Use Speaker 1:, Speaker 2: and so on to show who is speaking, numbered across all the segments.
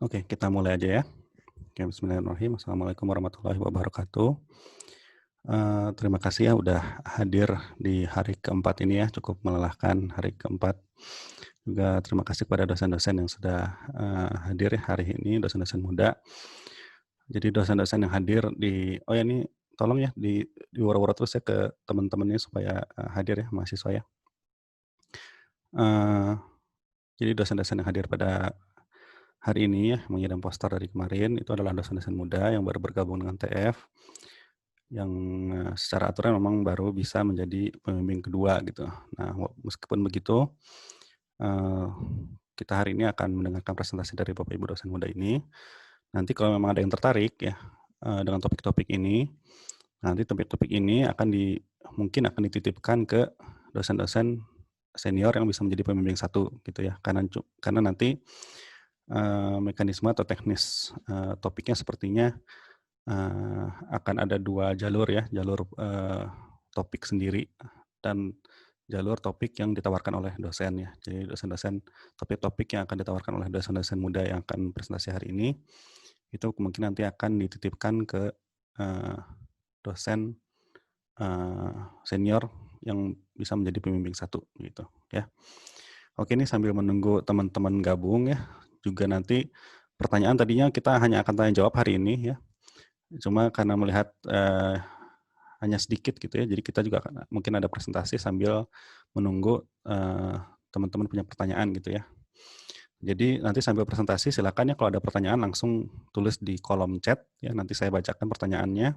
Speaker 1: Oke, kita mulai aja ya. Oke, bismillahirrahmanirrahim. Assalamualaikum warahmatullahi wabarakatuh. Terima kasih ya udah hadir di hari keempat ini ya, cukup melelahkan hari keempat. Juga terima kasih kepada dosen-dosen yang sudah, hadir ya hari ini, dosen-dosen muda. Jadi dosen-dosen yang hadir oh ya ini tolong ya diurut-urut terus ya ke teman-temannya supaya, hadir ya mahasiswa ya. Eee, jadi dosen-dosen yang hadir pada hari ini ya, mengirim poster dari kemarin, itu adalah dosen-dosen muda yang baru bergabung dengan TF, yang, secara aturan memang baru bisa menjadi pembimbing kedua gitu. Nah, meskipun begitu, eee, kita hari ini akan mendengarkan presentasi dari Bapak Ibu dosen muda ini. Nanti kalau memang ada yang tertarik ya, dengan topik-topik ini, nanti topik-topik ini mungkin akan dititipkan ke dosen-dosen senior yang bisa menjadi pembimbing satu gitu ya. Karena nanti mekanisme atau teknis, topiknya sepertinya, akan ada 2 jalur ya, jalur, topik sendiri dan jalur topik yang ditawarkan oleh dosen ya. Jadi topik-topik yang akan ditawarkan oleh dosen-dosen muda yang akan presentasi hari ini, itu kemungkinan nanti akan dititipkan ke, eee, dosen, senior yang bisa menjadi pembimbing satu gitu ya. Oke, ini sambil menunggu teman-teman gabung ya, juga nanti pertanyaan tadinya kita hanya akan tanya jawab hari ini ya, cuma karena melihat, hanya sedikit gitu ya, jadi kita juga mungkin ada presentasi sambil menunggu, teman-teman punya pertanyaan gitu ya. Jadi nanti sambil presentasi silakan ya kalau ada pertanyaan langsung tulis di kolom chat ya, nanti saya bacakan pertanyaannya.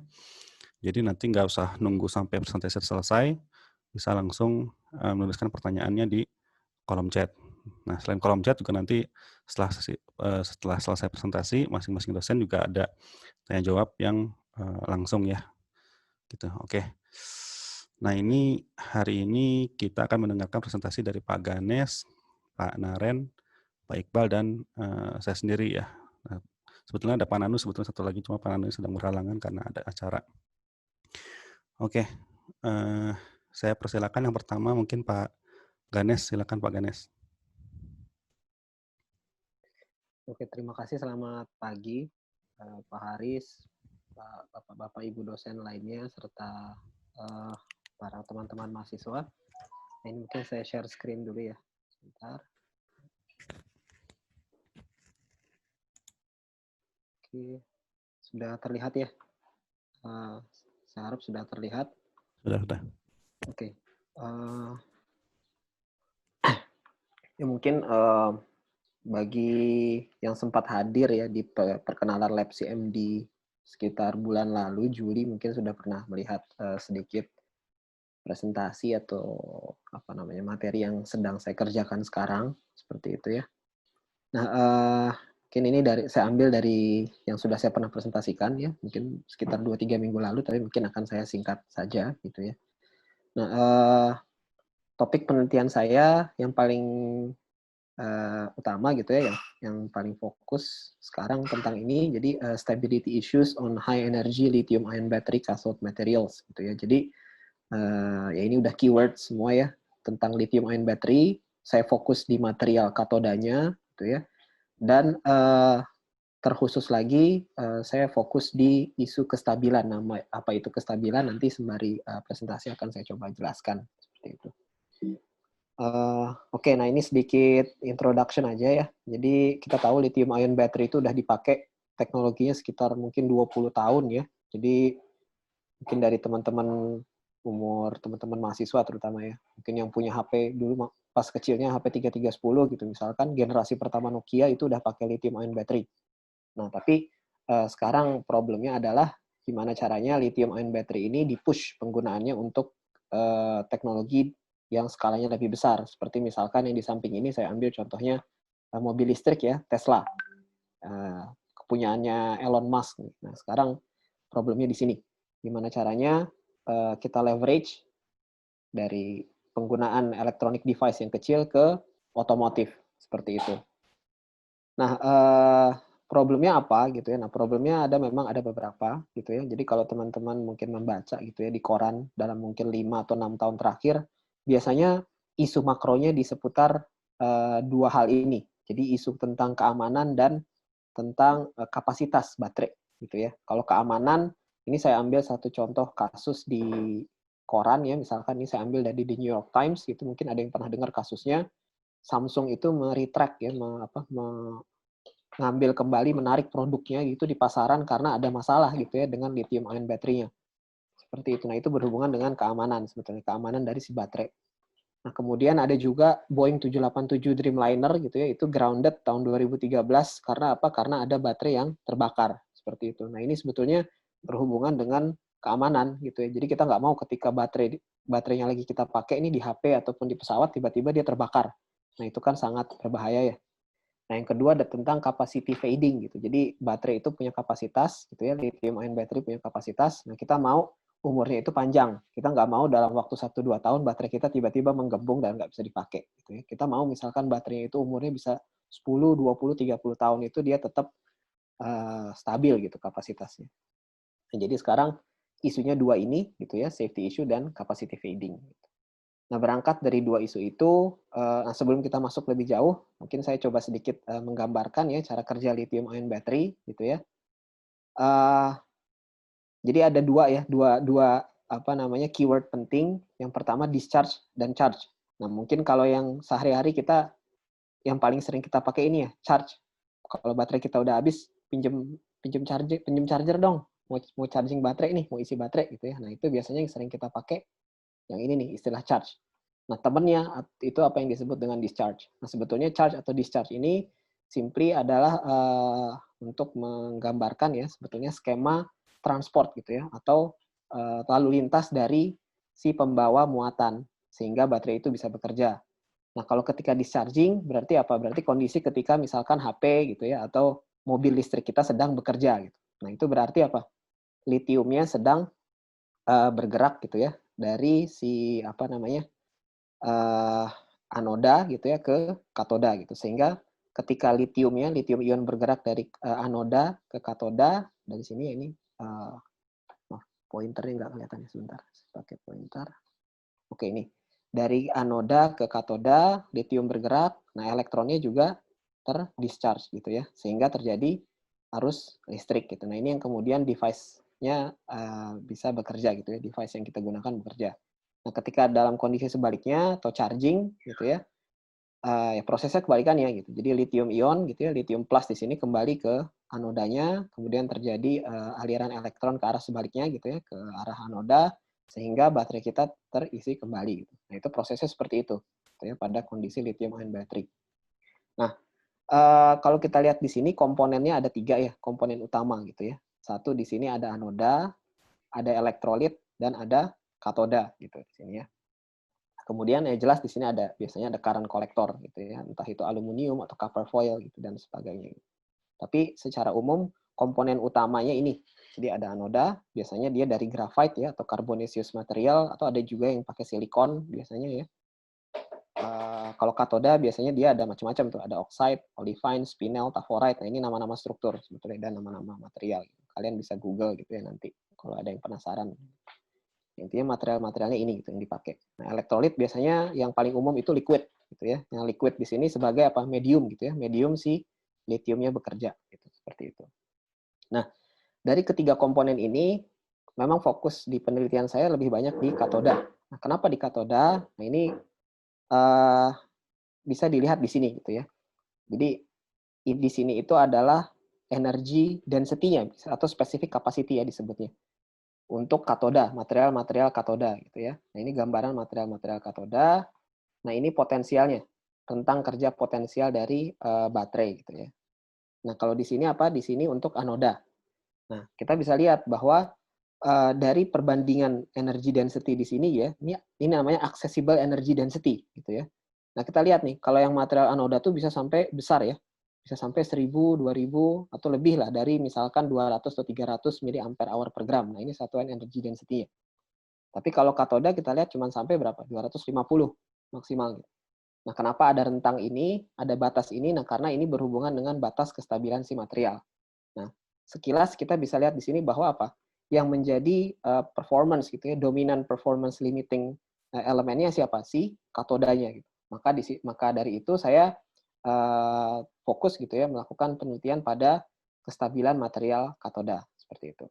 Speaker 1: Jadi nanti nggak usah nunggu sampai presentasi selesai, bisa langsung, menuliskan pertanyaannya di kolom chat. Nah, selain kolom chat juga nanti setelah selesai presentasi, masing-masing dosen juga ada tanya jawab yang, langsung ya, gitu. Oke. Nah, hari ini kita akan mendengarkan presentasi dari Pak Ganes, Pak Naren, Pak Iqbal, dan, saya sendiri ya. Nah, sebetulnya ada Pak Nanu sebetulnya satu lagi, cuma Pak Nanu sedang berhalangan karena ada acara. Oke, eee, saya persilakan yang pertama mungkin Pak Ganes, silakan Pak Ganes.
Speaker 2: Oke, terima kasih. Selamat pagi, Pak Haris, Bapak-Bapak, Ibu dosen lainnya, serta para teman-teman mahasiswa. Ini mungkin saya share screen dulu ya, sebentar. Oke, sudah terlihat ya? Saya harap sudah terlihat.
Speaker 1: Sudah.
Speaker 2: Oke, ya mungkin bagi yang sempat hadir ya di perkenalan lab CMD sekitar bulan lalu, Juli, mungkin sudah pernah melihat sedikit presentasi atau materi yang sedang saya kerjakan sekarang, seperti itu ya. Nah, mungkin ini saya ambil dari yang sudah saya pernah presentasikan ya, mungkin sekitar 2-3 minggu lalu, tapi mungkin akan saya singkat saja gitu ya. Nah, topik penelitian saya yang paling utama gitu ya, yang paling fokus sekarang tentang ini, jadi stability issues on high energy lithium ion battery cathode materials gitu ya. Jadi ya ini udah keyword semua ya tentang lithium ion battery. Saya fokus di material katodanya gitu ya. Dan terkhusus lagi saya fokus di isu kestabilan. Nama apa itu kestabilan nanti sembari presentasi akan saya coba jelaskan seperti itu. Oke, nah ini sedikit introduction aja ya. Jadi kita tahu lithium ion battery itu udah dipakai teknologinya sekitar mungkin 20 tahun ya. Jadi mungkin dari teman-teman teman-teman mahasiswa terutama ya. Mungkin yang punya HP dulu pas kecilnya HP 3310 gitu misalkan, generasi pertama Nokia itu udah pakai lithium ion battery. Nah, tapi sekarang problemnya adalah gimana caranya lithium ion battery ini di-push penggunaannya untuk teknologi yang skalanya lebih besar. Seperti misalkan yang di samping ini saya ambil contohnya mobil listrik ya, Tesla. Kepunyaannya Elon Musk. Nah, sekarang problemnya di sini. Gimana caranya kita leverage dari penggunaan electronic device yang kecil ke otomotif, seperti itu. Nah, problemnya apa gitu ya. Nah, problemnya memang ada beberapa gitu ya. Jadi kalau teman-teman mungkin membaca gitu ya di koran dalam mungkin 5 atau 6 tahun terakhir, biasanya isu makronya di seputar 2 hal ini. Jadi isu tentang keamanan dan tentang kapasitas baterai gitu ya. Kalau keamanan, ini saya ambil satu contoh kasus di koran ya, misalkan ini saya ambil dari The New York Times gitu, mungkin ada yang pernah dengar kasusnya. Samsung itu meretract ya, mengambil kembali, menarik produknya gitu di pasaran karena ada masalah gitu ya dengan lithium ion baterainya. Seperti itu. Nah, itu berhubungan dengan keamanan sebetulnya, keamanan dari si baterai. Nah, kemudian ada juga Boeing 787 Dreamliner gitu ya, itu grounded tahun 2013 karena apa? Karena ada baterai yang terbakar seperti itu. Nah, ini sebetulnya berhubungan dengan keamanan gitu ya. Jadi kita nggak mau ketika baterainya lagi kita pakai ini di HP ataupun di pesawat tiba-tiba dia terbakar. Nah, itu kan sangat berbahaya ya. Nah, yang kedua ada tentang capacity fading gitu. Jadi baterai itu punya kapasitas gitu ya, lithium ion battery punya kapasitas. Nah, kita mau umurnya itu panjang. Kita nggak mau dalam waktu 1-2 tahun baterai kita tiba-tiba menggembung dan nggak bisa dipakai gitu ya. Kita mau misalkan baterainya itu umurnya bisa 10, 20, 30 tahun itu dia tetap stabil gitu kapasitasnya. Nah, jadi sekarang isunya dua ini gitu ya, safety issue dan capacity fading. Nah, berangkat dari dua isu itu, sebelum kita masuk lebih jauh, mungkin saya coba sedikit menggambarkan ya cara kerja lithium ion battery gitu ya. Jadi ada dua apa namanya keyword penting. Yang pertama discharge dan charge. Nah, mungkin kalau yang sehari-hari kita yang paling sering kita pakai ini ya, charge. Kalau baterai kita udah habis, pinjem charger dong. Mau charging baterai nih, mau isi baterai gitu ya. Nah, itu biasanya yang sering kita pakai yang ini nih, istilah charge. Nah, temennya itu apa yang disebut dengan discharge. Nah, sebetulnya charge atau discharge ini simply adalah untuk menggambarkan ya sebetulnya skema transport gitu ya, atau lalu lintas dari si pembawa muatan sehingga baterai itu bisa bekerja. Nah, kalau ketika discharging berarti apa? Berarti kondisi ketika misalkan HP gitu ya atau mobil listrik kita sedang bekerja gitu. Nah, itu berarti apa? Litiumnya sedang bergerak gitu ya dari si apa namanya anoda gitu ya ke katoda gitu, sehingga ketika lithium ion bergerak dari anoda ke katoda dari sini ya ini pointernya nggak kelihatan ya, sebentar pakai pointer. Oke, ini dari anoda ke katoda lithium bergerak, nah elektronnya juga terdischarge gitu ya, sehingga terjadi arus listrik gitu. Nah, ini yang kemudian device-nya bisa bekerja gitu ya, device yang kita gunakan bekerja. Nah, ketika dalam kondisi sebaliknya atau charging gitu ya, ya prosesnya kebalikannya gitu. Jadi lithium ion gitu ya, lithium plus di sini kembali ke anodanya, kemudian terjadi aliran elektron ke arah sebaliknya gitu ya, ke arah anoda, sehingga baterai kita terisi kembali gitu. Nah, itu prosesnya seperti itu gitu ya pada kondisi lithium ion battery. Nah, kalau kita lihat di sini komponennya ada 3 ya, komponen utama gitu ya. Satu di sini ada anoda, ada elektrolit, dan ada katoda gitu di sini ya. Kemudian ya jelas di sini biasanya ada current collector gitu ya, entah itu aluminium atau copper foil gitu dan sebagainya. Tapi secara umum komponen utamanya ini. Jadi ada anoda, biasanya dia dari graphite ya atau carbonaceous material, atau ada juga yang pakai silikon biasanya ya. Kalau katoda biasanya dia ada macam-macam tuh, ada oxide, olivine, spinel, taforite. Nah, ini nama-nama struktur sebetulnya dan nama-nama material. Kalian bisa Google gitu ya nanti kalau ada yang penasaran. Intinya material-materialnya ini gitu yang dipakai. Nah, elektrolit biasanya yang paling umum itu liquid gitu ya. Yang liquid di sini sebagai apa? Medium gitu ya. Medium si lithiumnya bekerja gitu, seperti itu. Nah, dari ketiga komponen ini memang fokus di penelitian saya lebih banyak di katoda. Nah, kenapa di katoda? Nah, ini bisa dilihat di sini gitu ya. Jadi di sini itu adalah energy density-nya atau specific capacity ya disebutnya. Untuk katoda, material-material katoda gitu ya. Nah, ini gambaran material-material katoda. Nah, ini potensialnya, tentang kerja potensial dari baterai gitu ya. Nah, kalau di sini apa? Di sini untuk anoda. Nah, kita bisa lihat bahwa dari perbandingan energy density di sini ya, ini namanya accessible energy density gitu ya. Nah, kita lihat nih, kalau yang material anoda tuh bisa sampai besar ya. Bisa sampai 1000, 2000 atau lebih lah dari misalkan 200 atau 300 mAh per gram. Nah, ini satuan energy density-nya. Tapi kalau katoda kita lihat cuma sampai berapa? 250 maksimal. Nah, kenapa ada rentang ini, ada batas ini? Nah, karena ini berhubungan dengan batas kestabilan si material. Nah, sekilas kita bisa lihat di sini bahwa apa? Yang menjadi performance gitu ya, dominan performance limiting elemennya siapa? Si katodanya gitu. Maka dari itu saya fokus gitu ya melakukan penelitian pada kestabilan material katoda seperti itu.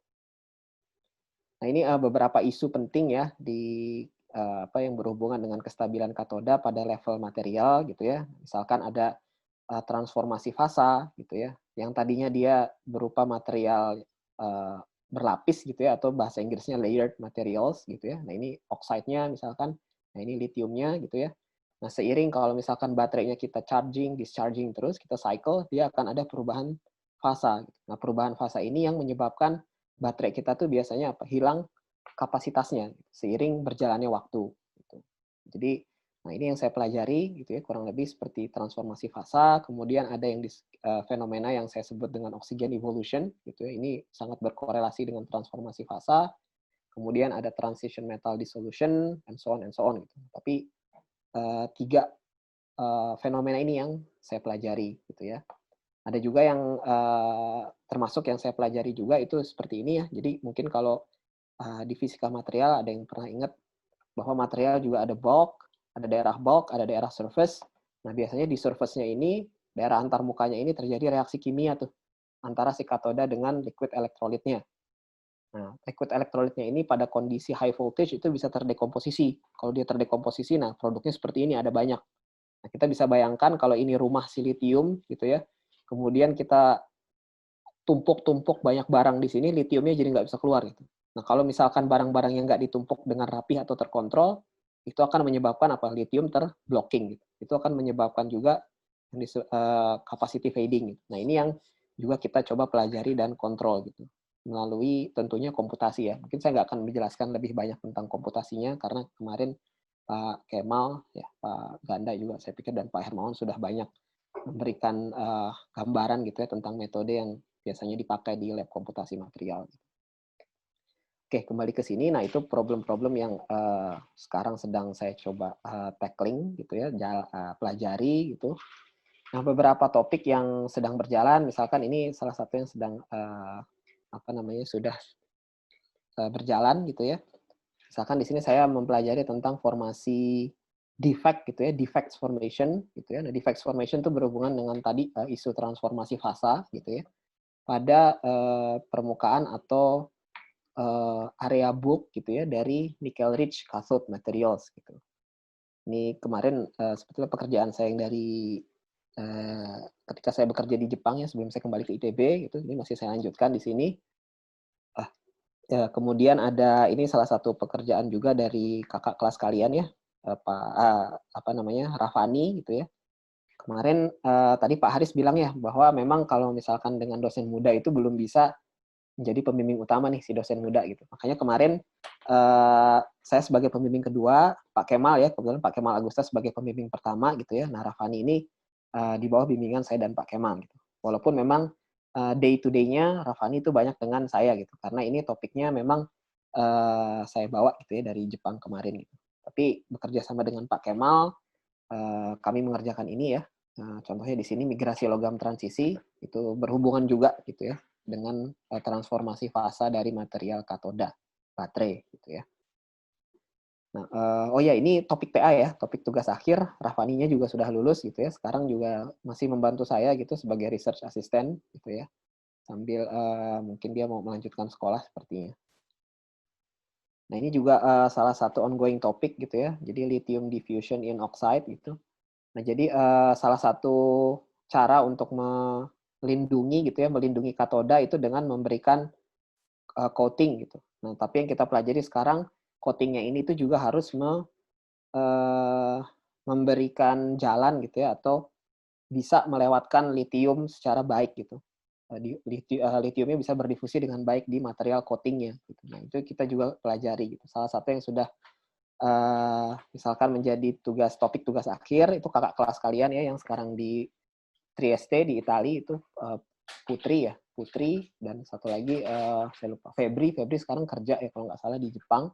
Speaker 2: Nah ini beberapa isu penting ya di apa yang berhubungan dengan kestabilan katoda pada level material gitu ya. Misalkan ada transformasi fasa gitu ya, yang tadinya dia berupa material berlapis gitu ya, atau bahasa Inggrisnya layered materials gitu ya. Nah ini oxide-nya misalkan, nah ini lithiumnya gitu ya. Nah seiring kalau misalkan baterainya kita charging, discharging terus, kita cycle, dia akan ada perubahan fasa. Nah perubahan fasa ini yang menyebabkan baterai kita tuh biasanya apa? Hilang kapasitasnya seiring berjalannya waktu. Gitu. Jadi, nah ini yang saya pelajari gitu ya, kurang lebih seperti transformasi fasa. Kemudian ada yang fenomena yang saya sebut dengan oxygen evolution gitu ya. Ini sangat berkorelasi dengan transformasi fasa. Kemudian ada transition metal dissolution and so on gitu. Tapi tiga fenomena ini yang saya pelajari gitu ya. Ada juga yang termasuk yang saya pelajari juga itu seperti ini ya. Jadi mungkin kalau di fisika material ada yang pernah ingat bahwa material juga ada bulk, ada daerah surface. Nah biasanya di surface-nya ini, daerah antarmukanya ini terjadi reaksi kimia tuh antara si katoda dengan liquid elektrolitnya. Nah, liquid elektrolitnya ini pada kondisi high voltage itu bisa terdekomposisi. Kalau dia terdekomposisi, nah produknya seperti ini, ada banyak. Nah, kita bisa bayangkan kalau ini rumah silitium gitu ya, kemudian kita tumpuk-tumpuk banyak barang di sini, litiumnya jadi nggak bisa keluar gitu. Nah, kalau misalkan barang-barang yang nggak ditumpuk dengan rapi atau terkontrol, itu akan menyebabkan apa? Litium terblocking gitu. Itu akan menyebabkan juga capacity fading gitu. Nah, ini yang juga kita coba pelajari dan kontrol gitu melalui tentunya komputasi ya. Mungkin saya nggak akan menjelaskan lebih banyak tentang komputasinya karena kemarin Pak Kemal, ya Pak Ganda juga saya pikir dan Pak Hermawan sudah banyak memberikan gambaran gitu ya tentang metode yang biasanya dipakai di lab komputasi material. Oke, kembali ke sini. Nah, itu problem-problem yang sekarang sedang saya coba tackling gitu ya, pelajari gitu. Nah, beberapa topik yang sedang berjalan, misalkan ini salah satu yang sedang apa namanya sudah berjalan gitu ya. Misalkan di sini saya mempelajari tentang formasi defect gitu ya, defects formation gitu ya. Nah, defects formation itu berhubungan dengan tadi isu transformasi fasa gitu ya pada permukaan atau area bulk gitu ya dari nickel rich cathode materials gitu. Ini kemarin sebetulnya pekerjaan saya yang dari ketika saya bekerja di Jepang ya sebelum saya kembali ke ITB gitu. Ini masih saya lanjutkan di sini. Ya, kemudian ada ini salah satu pekerjaan juga dari kakak kelas kalian ya, Pak apa namanya Rafani gitu ya. Kemarin tadi Pak Haris bilang ya bahwa memang kalau misalkan dengan dosen muda itu belum bisa menjadi pembimbing utama nih si dosen muda gitu. Makanya kemarin saya sebagai pembimbing kedua, Pak Kemal ya, kebetulan Pak Kemal Agustus sebagai pembimbing pertama gitu ya. Nah Rafani ini di bawah bimbingan saya dan Pak Kemal gitu. Walaupun memang day to day-nya Rafani itu banyak dengan saya gitu, karena ini topiknya memang saya bawa gitu ya dari Jepang kemarin gitu. Tapi bekerja sama dengan Pak Kemal, kami mengerjakan ini ya. Contohnya di sini migrasi logam transisi itu berhubungan juga gitu ya dengan transformasi fasa dari material katoda baterai gitu ya. Nah, oh ya ini topik TA ya, topik tugas akhir. Rafaninya juga sudah lulus gitu ya. Sekarang juga masih membantu saya gitu sebagai research assistant gitu ya. Sambil mungkin dia mau melanjutkan sekolah sepertinya. Nah, ini juga salah satu ongoing topik gitu ya. Jadi lithium diffusion in oxide gitu. Nah, jadi salah satu cara untuk melindungi gitu ya, melindungi katoda itu dengan memberikan coating gitu. Nah, tapi yang kita pelajari sekarang coating-nya ini tuh juga harus memberikan jalan gitu ya atau bisa melewatkan litium secara baik gitu. Litiumnya bisa berdifusi dengan baik di material coating-nya gitu. Nah, itu kita juga pelajari gitu. Salah satu yang sudah misalkan menjadi topik tugas akhir itu kakak kelas kalian ya yang sekarang di Trieste di Italia itu Putri ya, Putri dan satu lagi saya lupa Febri sekarang kerja ya kalau nggak salah di Jepang.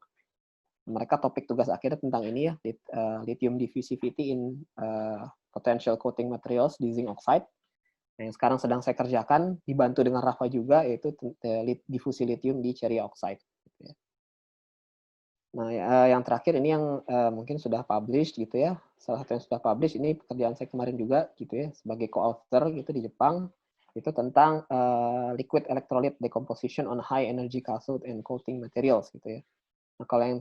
Speaker 2: Mereka topik tugas akhirnya tentang ini ya, lithium diffusivity in potential coating materials di zinc oxide. Nah, yang sekarang sedang saya kerjakan dibantu dengan Rafa juga yaitu difusi lithium di cherry oxide. Gitu ya. Nah, yang terakhir ini yang mungkin sudah publish gitu ya. Salah satu yang sudah publish ini pekerjaan saya kemarin juga gitu ya sebagai co-author gitu di Jepang itu tentang liquid electrolyte decomposition on high energy cathode and coating materials gitu ya. Nah, kalau yang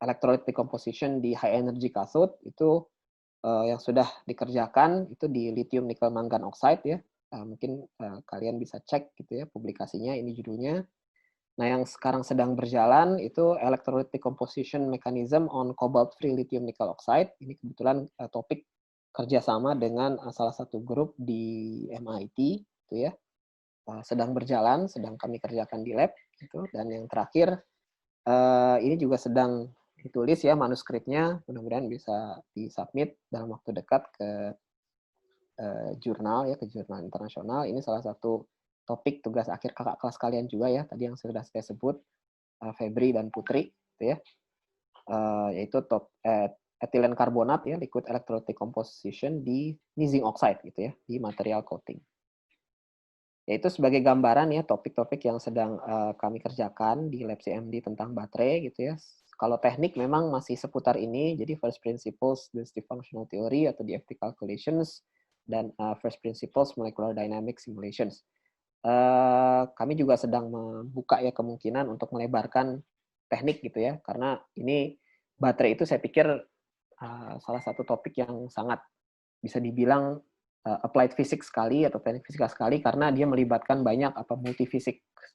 Speaker 2: electrolyte decomposition di high energy cathode itu yang sudah dikerjakan itu di lithium nickel mangan oxide ya. Mungkin kalian bisa cek gitu ya publikasinya, ini judulnya. Nah, yang sekarang sedang berjalan itu electrolyte decomposition mechanism on cobalt free lithium nickel oxide. Ini kebetulan topik kerjasama dengan salah satu grup di MIT itu ya. Sedang berjalan, sedang kami kerjakan di lab gitu. Dan yang terakhir ini juga sedang ditulis ya manuskripnya, mudah-mudahan bisa disubmit dalam waktu dekat ke jurnal ya, ke jurnal internasional. Ini salah satu topik tugas akhir kakak kelas kalian juga ya, tadi yang sudah saya sebut, Febri dan Putri, gitu ya. Yaitu ethylene karbonat ya, liquid electrolyte decomposition di zinc oxide gitu ya, di material coating. Yaitu sebagai gambaran ya topik-topik yang sedang kami kerjakan di lab CMD tentang baterai gitu ya. Kalau teknik memang masih seputar ini, jadi first principles density functional theory atau DFT calculations dan first principles molecular dynamics simulations. Kami juga sedang membuka ya kemungkinan untuk melebarkan teknik gitu ya, karena ini baterai itu saya pikir salah satu topik yang sangat bisa dibilang applied physics sekali atau teknik fisika sekali karena dia melibatkan banyak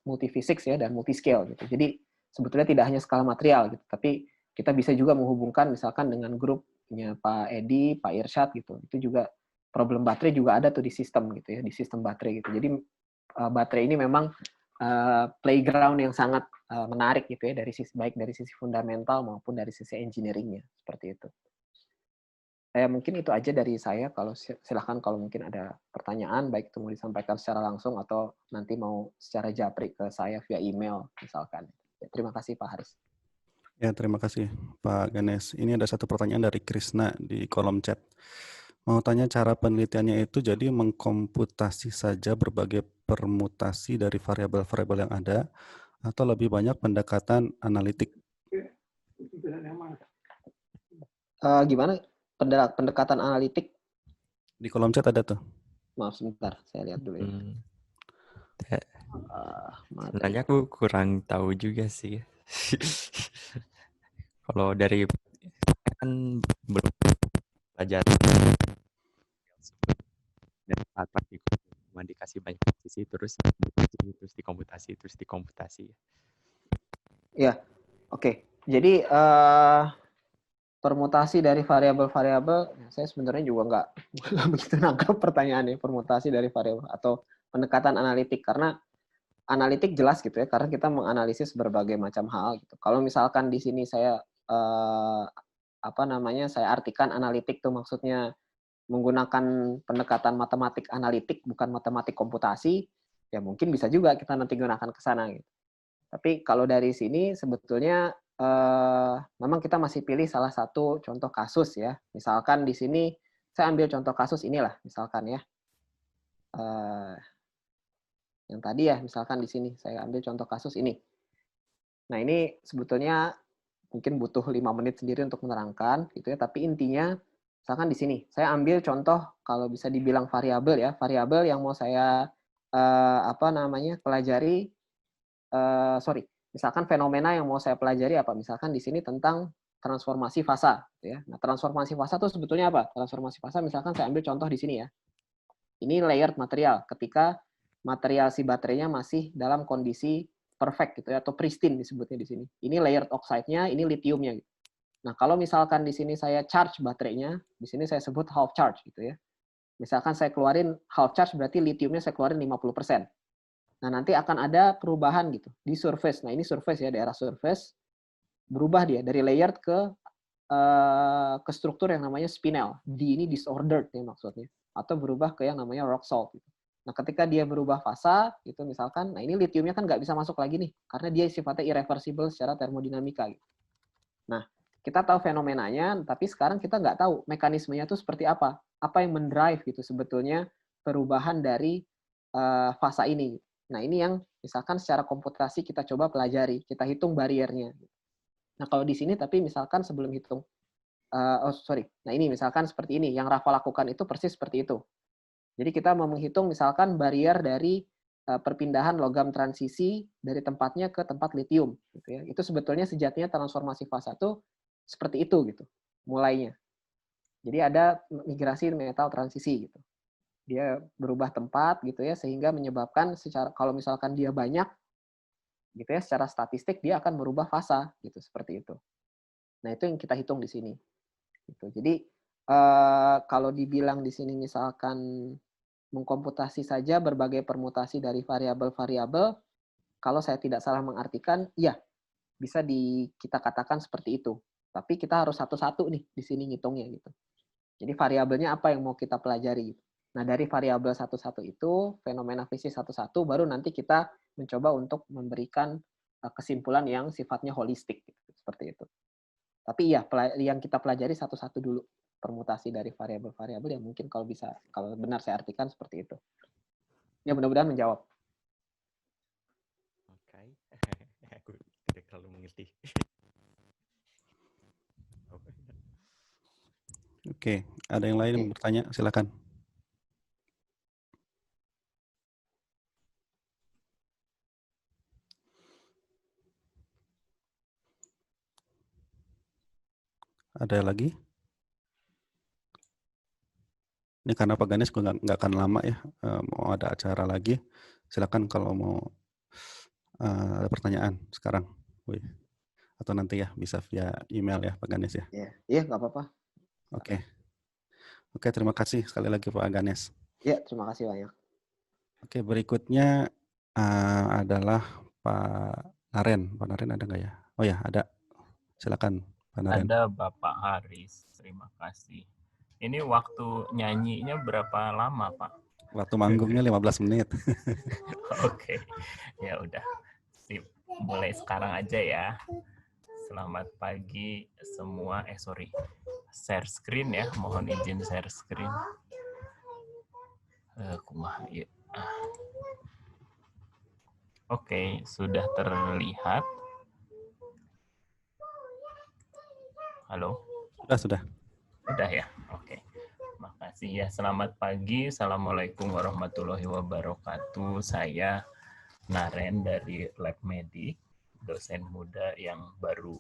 Speaker 2: multifisik ya dan multiscale gitu. Jadi sebetulnya tidak hanya skala material gitu, tapi kita bisa juga menghubungkan misalkan dengan grupnya Pak Edi, Pak Irsyad gitu. Itu juga problem baterai juga ada tuh di sistem gitu ya, di sistem baterai gitu. Jadi baterai ini memang playground yang sangat menarik gitu ya dari sisi baik dari sisi fundamental maupun dari sisi engineeringnya seperti itu. Mungkin itu aja dari saya. Kalau silahkan kalau mungkin ada pertanyaan, baik itu mau disampaikan secara langsung atau nanti mau secara japri ke saya via email misalkan. Ya, terima kasih Pak Haris.
Speaker 1: Ya, terima kasih Pak Ganes. Ini ada satu pertanyaan dari Krisna di kolom chat. Mau tanya cara penelitiannya itu jadi mengkomputasi saja berbagai permutasi dari variabel-variabel yang ada atau lebih banyak pendekatan analitik?
Speaker 2: Gimana pendekatan analitik?
Speaker 1: Di kolom chat ada tuh.
Speaker 2: Maaf sebentar, saya lihat dulu ya.
Speaker 3: Sebenarnya aku kurang tahu juga sih. Kalau dari kan belum belajar dan saat praktikum cuma dikasih banyak posisi terus dikomputasi.
Speaker 2: Ya, oke. Jadi permutasi dari variabel-variabel, saya sebenarnya juga nggak begitu nangkap pertanyaannya, permutasi dari variabel atau pendekatan analitik, karena analitik jelas gitu ya, karena kita menganalisis berbagai macam hal gitu. Kalau misalkan di sini saya saya artikan analitik tuh maksudnya menggunakan pendekatan matematik analitik bukan matematik komputasi, ya mungkin bisa juga kita nanti gunakan ke sana gitu. Tapi kalau dari sini sebetulnya memang kita masih pilih salah satu contoh kasus ya. Misalkan di sini saya ambil contoh kasus inilah misalkan ya. Yang tadi ya, misalkan di sini saya ambil contoh kasus ini. Nah, ini sebetulnya mungkin butuh 5 menit sendiri untuk menerangkan gitu ya, tapi intinya misalkan di sini saya ambil contoh kalau bisa dibilang variabel ya, variabel yang mau saya pelajari misalkan fenomena yang mau saya pelajari apa? Misalkan di sini tentang transformasi fasa gitu ya. Nah, transformasi fasa itu sebetulnya apa? Transformasi fasa misalkan saya ambil contoh di sini ya. Ini layered material ketika material si baterainya masih dalam kondisi perfect gitu ya, atau pristine disebutnya di sini. Ini layered oxide-nya, ini lithiumnya. Gitu. Nah, kalau misalkan di sini saya charge baterainya, di sini saya sebut half charge gitu ya. Misalkan saya keluarin half charge berarti lithiumnya saya keluarin 50%. Nah, nanti akan ada perubahan gitu di surface. Nah, ini surface ya, daerah surface berubah dia dari layered ke struktur yang namanya spinel. D ini disordered ya maksudnya, atau berubah ke yang namanya rock salt. Gitu. Nah, ketika dia berubah fasa, itu misalkan, nah ini lithiumnya kan nggak bisa masuk lagi nih, karena dia sifatnya irreversible secara termodinamika. Gitu. Nah, kita tahu fenomenanya, tapi sekarang kita nggak tahu mekanismenya itu seperti apa yang mendrive gitu sebetulnya perubahan dari fasa ini. Nah, ini yang misalkan secara komputasi kita coba pelajari, kita hitung bariernya. Nah, kalau di sini tapi misalkan sebelum hitung, nah ini misalkan seperti ini, yang Rafa lakukan itu persis seperti itu. Jadi kita mau menghitung misalkan barrier dari perpindahan logam transisi dari tempatnya ke tempat litium, gitu ya. Itu sebetulnya sejatinya transformasi fase 1 seperti itu gitu, mulainya. Jadi ada migrasi metal transisi gitu. Dia berubah tempat gitu ya, sehingga menyebabkan secara kalau misalkan dia banyak gitu ya, secara statistik dia akan merubah fasa gitu, seperti itu. Nah, itu yang kita hitung di sini. Gitu. Jadi kalau dibilang di sini misalkan mengkomputasi saja berbagai permutasi dari variabel-variabel, kalau saya tidak salah mengartikan, iya, bisa kita katakan seperti itu. Tapi kita harus satu-satu nih di sini ngitungnya gitu. Jadi variabelnya apa yang mau kita pelajari. Nah, dari variabel satu-satu itu, fenomena fisik satu-satu, baru nanti kita mencoba untuk memberikan kesimpulan yang sifatnya holistik, gitu, seperti itu. Tapi ya, yang kita pelajari satu-satu dulu, permutasi dari variabel-variabel yang mungkin kalau benar saya artikan seperti itu. Ya, mudah-mudahan menjawab.
Speaker 3: Oke, aku tidak terlalu mengerti.
Speaker 1: Oke, ada yang lain yang bertanya? Silakan. Ada lagi? Ini karena Pak Ganes nggak akan lama ya, mau ada acara lagi. Silakan kalau mau ada pertanyaan sekarang. Wih. Atau nanti ya bisa via email ya Pak Ganes ya.
Speaker 2: Iya, nggak apa-apa.
Speaker 1: Oke. Oke, terima kasih sekali lagi Pak Ganes.
Speaker 2: Ya, terima kasih banyak.
Speaker 1: Oke, berikutnya adalah Pak Naren. Pak Naren ada nggak ya? Oh ya, ada. Silakan Pak Naren.
Speaker 4: Ada Bapak Haris, terima kasih. Ini waktu nyanyinya berapa lama, Pak?
Speaker 1: Waktu manggungnya 15 menit.
Speaker 4: Oke, ya udah. Sip. Mulai sekarang aja ya. Selamat pagi semua. Share screen ya. Mohon izin share screen. Kumaha ya. Oke, sudah terlihat. Halo?
Speaker 1: Sudah.
Speaker 4: Udah ya? Oke. Makasih ya. Selamat pagi. Assalamualaikum warahmatullahi wabarakatuh. Saya Naren dari Lab Medik, dosen muda yang baru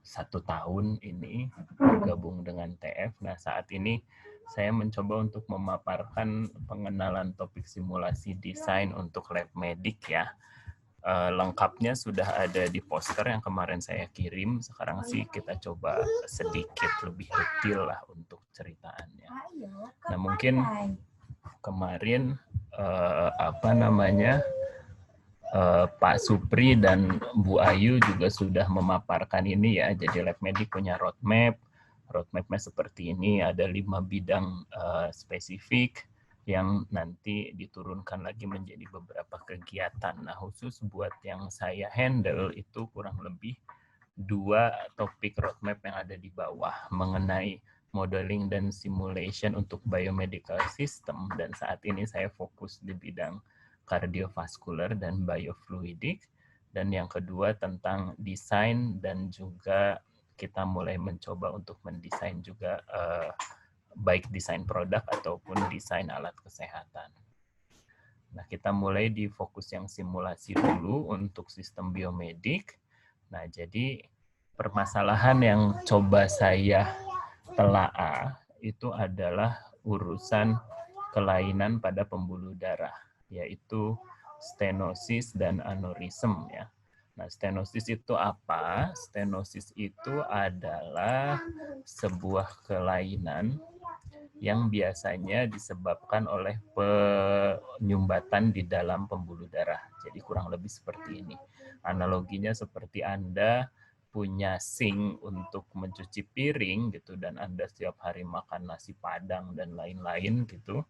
Speaker 4: 1 tahun ini bergabung dengan TF. Nah, saat ini saya mencoba untuk memaparkan pengenalan topik simulasi desain untuk Lab Medik ya. Lengkapnya sudah ada di poster yang kemarin saya kirim. Sekarang sih kita coba sedikit lebih detail lah untuk ceritaannya. Nah, mungkin kemarin Pak Supri dan Bu Ayu juga sudah memaparkan ini ya. Jadi Lab Medik punya roadmap. Roadmap-nya seperti ini, ada 5 bidang spesifik yang nanti diturunkan lagi menjadi beberapa kegiatan. Nah, khusus buat yang saya handle itu kurang lebih 2 topik roadmap yang ada di bawah mengenai modeling dan simulation untuk biomedical system, dan saat ini saya fokus di bidang kardiovaskular dan biofluidik, dan yang kedua tentang desain dan juga kita mulai mencoba untuk mendesain juga baik desain produk ataupun desain alat kesehatan. Nah, kita mulai di fokus yang simulasi dulu untuk sistem biomedik. Nah, jadi permasalahan yang coba saya telaah itu adalah urusan kelainan pada pembuluh darah, yaitu stenosis dan aneurism ya. Nah, stenosis itu apa? Stenosis itu adalah sebuah kelainan yang biasanya disebabkan oleh penyumbatan di dalam pembuluh darah. Jadi kurang lebih seperti ini. Analoginya seperti Anda punya sink untuk mencuci piring gitu, dan Anda setiap hari makan nasi Padang dan lain-lain gitu.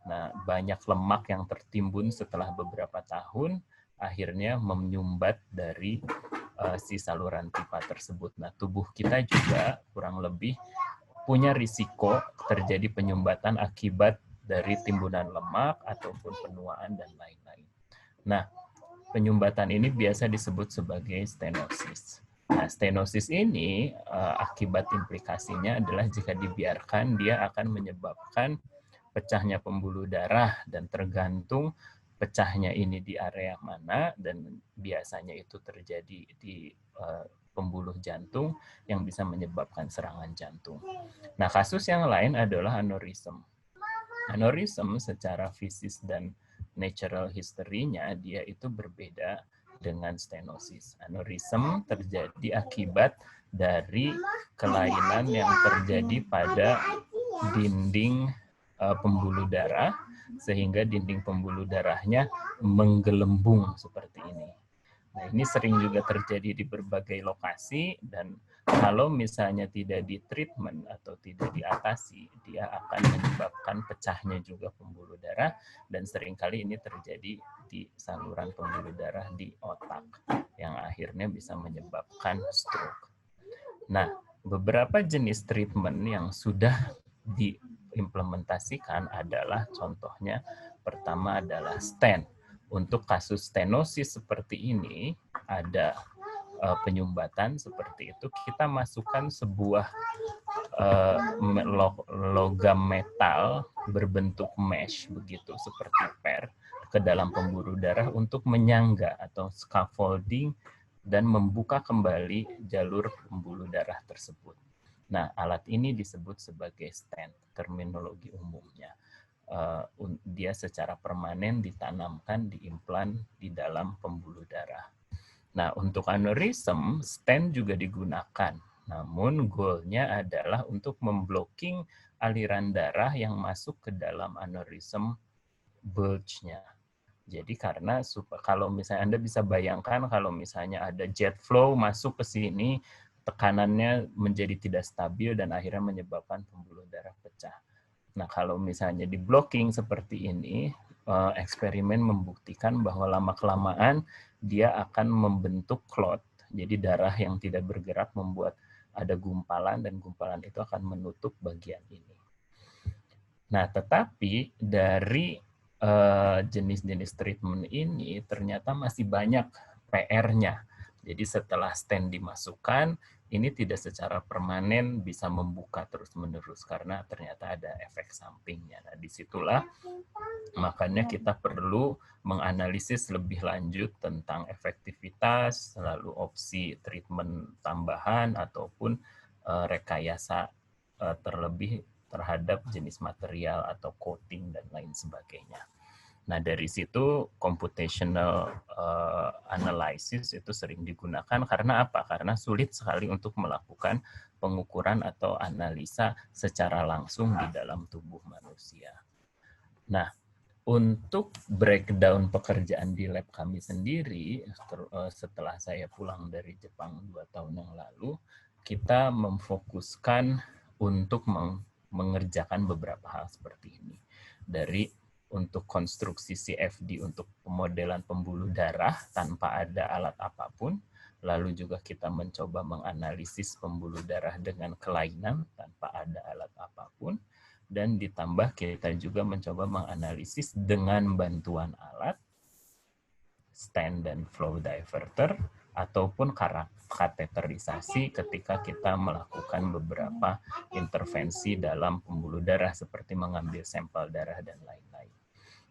Speaker 4: Nah, banyak lemak yang tertimbun setelah beberapa tahun akhirnya menyumbat dari si saluran pipa tersebut. Nah, tubuh kita juga kurang lebih punya risiko terjadi penyumbatan akibat dari timbunan lemak ataupun penuaan dan lain-lain. Nah, penyumbatan ini biasa disebut sebagai stenosis. Nah, stenosis ini akibat implikasinya adalah jika dibiarkan dia akan menyebabkan pecahnya pembuluh darah, dan tergantung pecahnya ini di area mana, dan biasanya itu terjadi di pembuluh jantung yang bisa menyebabkan serangan jantung. Nah, kasus yang lain adalah aneurism. Aneurism secara fisis dan natural history-nya dia itu berbeda dengan stenosis. Aneurism terjadi akibat dari kelainan yang terjadi pada dinding pembuluh darah, sehingga dinding pembuluh darahnya menggelembung seperti ini. Nah, ini sering juga terjadi di berbagai lokasi, dan kalau misalnya tidak di-treatment atau tidak diatasi, dia akan menyebabkan pecahnya juga pembuluh darah, dan seringkali ini terjadi di saluran pembuluh darah di otak, yang akhirnya bisa menyebabkan stroke. Nah, beberapa jenis treatment yang sudah diimplementasikan adalah, contohnya pertama adalah stent. Untuk kasus stenosis seperti ini, ada penyumbatan seperti itu, kita masukkan sebuah logam metal berbentuk mesh begitu, seperti per, ke dalam pembuluh darah untuk menyangga atau scaffolding dan membuka kembali jalur pembuluh darah tersebut. Nah, alat ini disebut sebagai stent, terminologi umumnya. Dia secara permanen ditanamkan, diimplan di dalam pembuluh darah. Nah, untuk aneurism, stent juga digunakan. Namun, goalnya adalah untuk memblocking aliran darah yang masuk ke dalam aneurism bulge-nya. Jadi karena kalau misalnya Anda bisa bayangkan kalau misalnya ada jet flow masuk ke sini, tekanannya menjadi tidak stabil dan akhirnya menyebabkan pembuluh darah pecah. Nah, kalau misalnya di blocking seperti ini, eksperimen membuktikan bahwa lama-kelamaan dia akan membentuk clot. Jadi darah yang tidak bergerak membuat ada gumpalan, dan gumpalan itu akan menutup bagian ini. Nah, tetapi dari jenis-jenis treatment ini ternyata masih banyak PR-nya. Jadi setelah stent dimasukkan, ini tidak secara permanen bisa membuka terus-menerus karena ternyata ada efek sampingnya. Nah, disitulah makanya kita perlu menganalisis lebih lanjut tentang efektivitas, lalu opsi treatment tambahan, ataupun rekayasa terlebih terhadap jenis material atau coating dan lain sebagainya. Nah, dari situ computational analysis itu sering digunakan karena apa? Karena sulit sekali untuk melakukan pengukuran atau analisa secara langsung di dalam tubuh manusia. Nah, untuk breakdown pekerjaan di lab kami sendiri, setelah saya pulang dari Jepang 2 tahun yang lalu, kita memfokuskan untuk mengerjakan beberapa hal seperti ini. Dari untuk konstruksi CFD untuk pemodelan pembuluh darah tanpa ada alat apapun, lalu juga kita mencoba menganalisis pembuluh darah dengan kelainan tanpa ada alat apapun, dan ditambah kita juga mencoba menganalisis dengan bantuan alat, stent dan flow diverter, ataupun kateterisasi ketika kita melakukan beberapa intervensi dalam pembuluh darah seperti mengambil sampel darah dan lain-lain.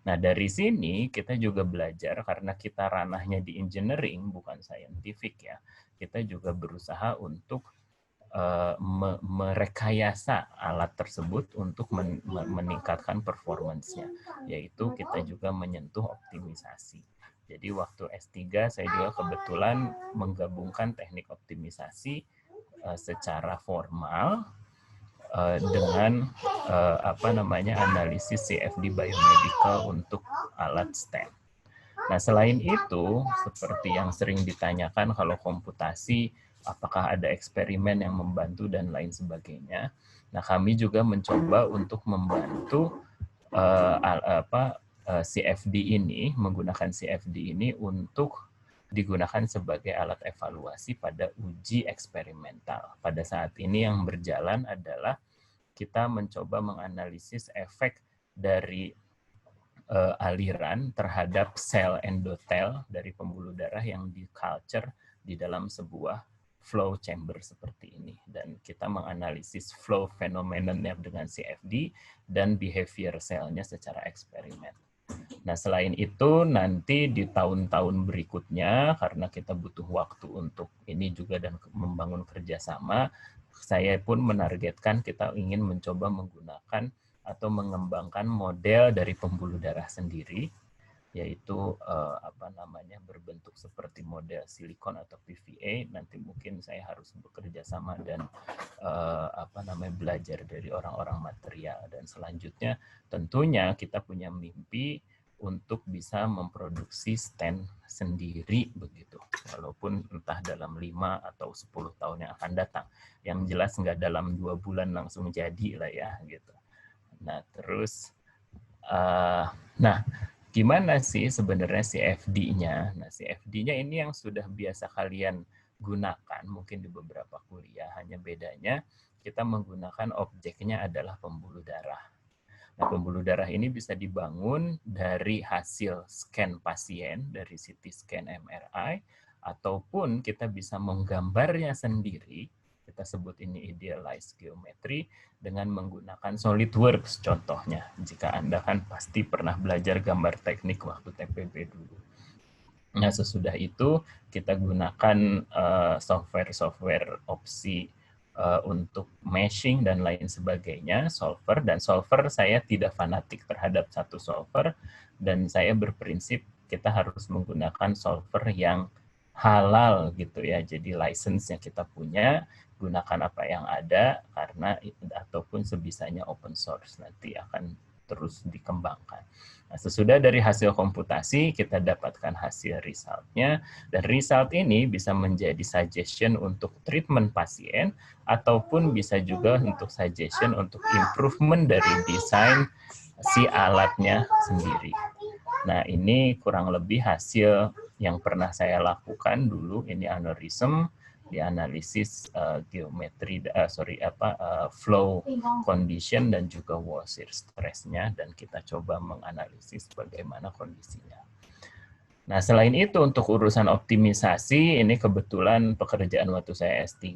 Speaker 4: Nah, dari sini kita juga belajar karena kita ranahnya di engineering bukan scientific ya. Kita juga berusaha untuk merekayasa alat tersebut untuk meningkatkan performance-nya, yaitu kita juga menyentuh optimisasi. Jadi waktu S3 saya juga kebetulan menggabungkan teknik optimisasi secara formal dengan analisis CFD biomedical untuk alat stent. Nah, selain itu, seperti yang sering ditanyakan kalau komputasi, apakah ada eksperimen yang membantu dan lain sebagainya. Nah, kami juga mencoba untuk membantu CFD ini, menggunakan CFD ini untuk digunakan sebagai alat evaluasi pada uji eksperimental. Pada saat ini yang berjalan adalah kita mencoba menganalisis efek dari aliran terhadap sel endotel dari pembuluh darah yang di culture di dalam sebuah flow chamber seperti ini. Dan kita menganalisis flow fenomenanya dengan CFD dan behavior selnya secara eksperimen. Nah, selain itu nanti di tahun-tahun berikutnya, karena kita butuh waktu untuk ini juga dan membangun kerjasama, saya pun menargetkan kita ingin mencoba menggunakan atau mengembangkan model dari pembuluh darah sendiri, yaitu berbentuk seperti model silikon atau PVA. Nanti mungkin saya harus bekerja sama dan belajar dari orang-orang material. Dan selanjutnya tentunya kita punya mimpi untuk bisa memproduksi stand sendiri begitu, walaupun entah dalam 5 atau 10 tahun yang akan datang. Yang jelas nggak dalam 2 bulan langsung jadi lah ya gitu. Nah terus, gimana sih sebenarnya CFD-nya? Nah, CFD-nya ini yang sudah biasa kalian gunakan mungkin di beberapa kuliah, hanya bedanya kita menggunakan objeknya adalah pembuluh darah. Nah, pembuluh darah ini bisa dibangun dari hasil scan pasien, dari CT scan MRI, ataupun kita bisa menggambarnya sendiri, kita sebut ini idealized geometry, dengan menggunakan SolidWorks contohnya. Jika Anda kan pasti pernah belajar gambar teknik waktu TPB dulu. Nah, sesudah itu kita gunakan software opsi untuk meshing dan lain sebagainya, solver. Dan solver saya tidak fanatik terhadap satu solver, dan saya berprinsip kita harus menggunakan solver yang halal gitu ya. Jadi license-nya kita punya, gunakan apa yang ada, karena ataupun sebisanya open source, nanti akan terus dikembangkan. Nah, sesudah dari hasil komputasi, kita dapatkan hasil result-nya, dan result ini bisa menjadi suggestion untuk treatment pasien, ataupun bisa juga untuk suggestion untuk improvement dari desain si alatnya sendiri. Nah, ini kurang lebih hasil yang pernah saya lakukan dulu, ini aneurism, dianalisis geometri, flow condition dan juga wall shear stress-nya, dan kita coba menganalisis bagaimana kondisinya. Nah, selain itu untuk urusan optimisasi, ini kebetulan pekerjaan waktu saya S3,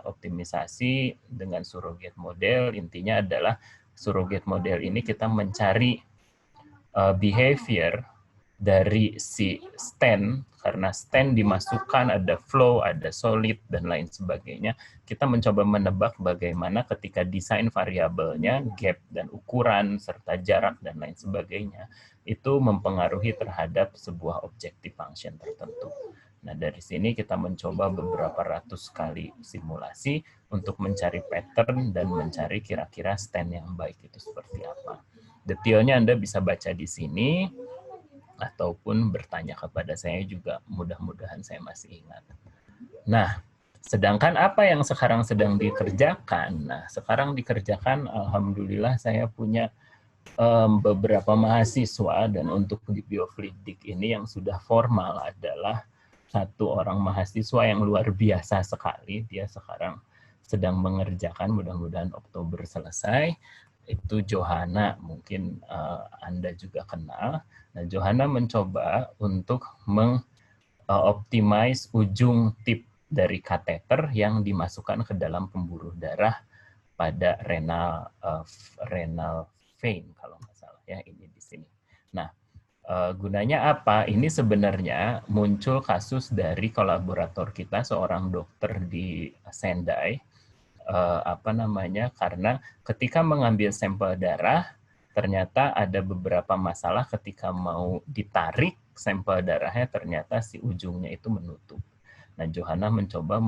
Speaker 4: optimisasi dengan surrogate model. Intinya adalah surrogate model ini kita mencari behavior dari si stand, karena stand dimasukkan ada flow, ada solid, dan lain sebagainya. Kita mencoba menebak bagaimana ketika desain variabelnya, gap dan ukuran, serta jarak, dan lain sebagainya, itu mempengaruhi terhadap sebuah objective function tertentu. Nah, dari sini kita mencoba beberapa ratus kali simulasi untuk mencari pattern dan mencari kira-kira stand yang baik itu seperti apa. Detailnya Anda bisa baca di sini, ataupun bertanya kepada saya juga, mudah-mudahan saya masih ingat. Nah, sedangkan apa yang sekarang sedang dikerjakan? Nah, sekarang dikerjakan, alhamdulillah saya punya beberapa mahasiswa, dan untuk di biofluidik ini yang sudah formal adalah satu orang mahasiswa yang luar biasa sekali. Dia sekarang sedang mengerjakan, mudah-mudahan Oktober selesai. Itu Johanna, mungkin Anda juga kenal. Nah, Johanna mencoba untuk mengoptimize ujung tip dari kateter yang dimasukkan ke dalam pembuluh darah pada renal vein, kalau nggak salah ya, ini di sini. Nah, gunanya apa? Ini sebenarnya muncul kasus dari kolaborator kita, seorang dokter di Sendai, karena ketika mengambil sampel darah, ternyata ada beberapa masalah ketika mau ditarik sampel darahnya, ternyata si ujungnya itu menutup. Nah, Johanna mencoba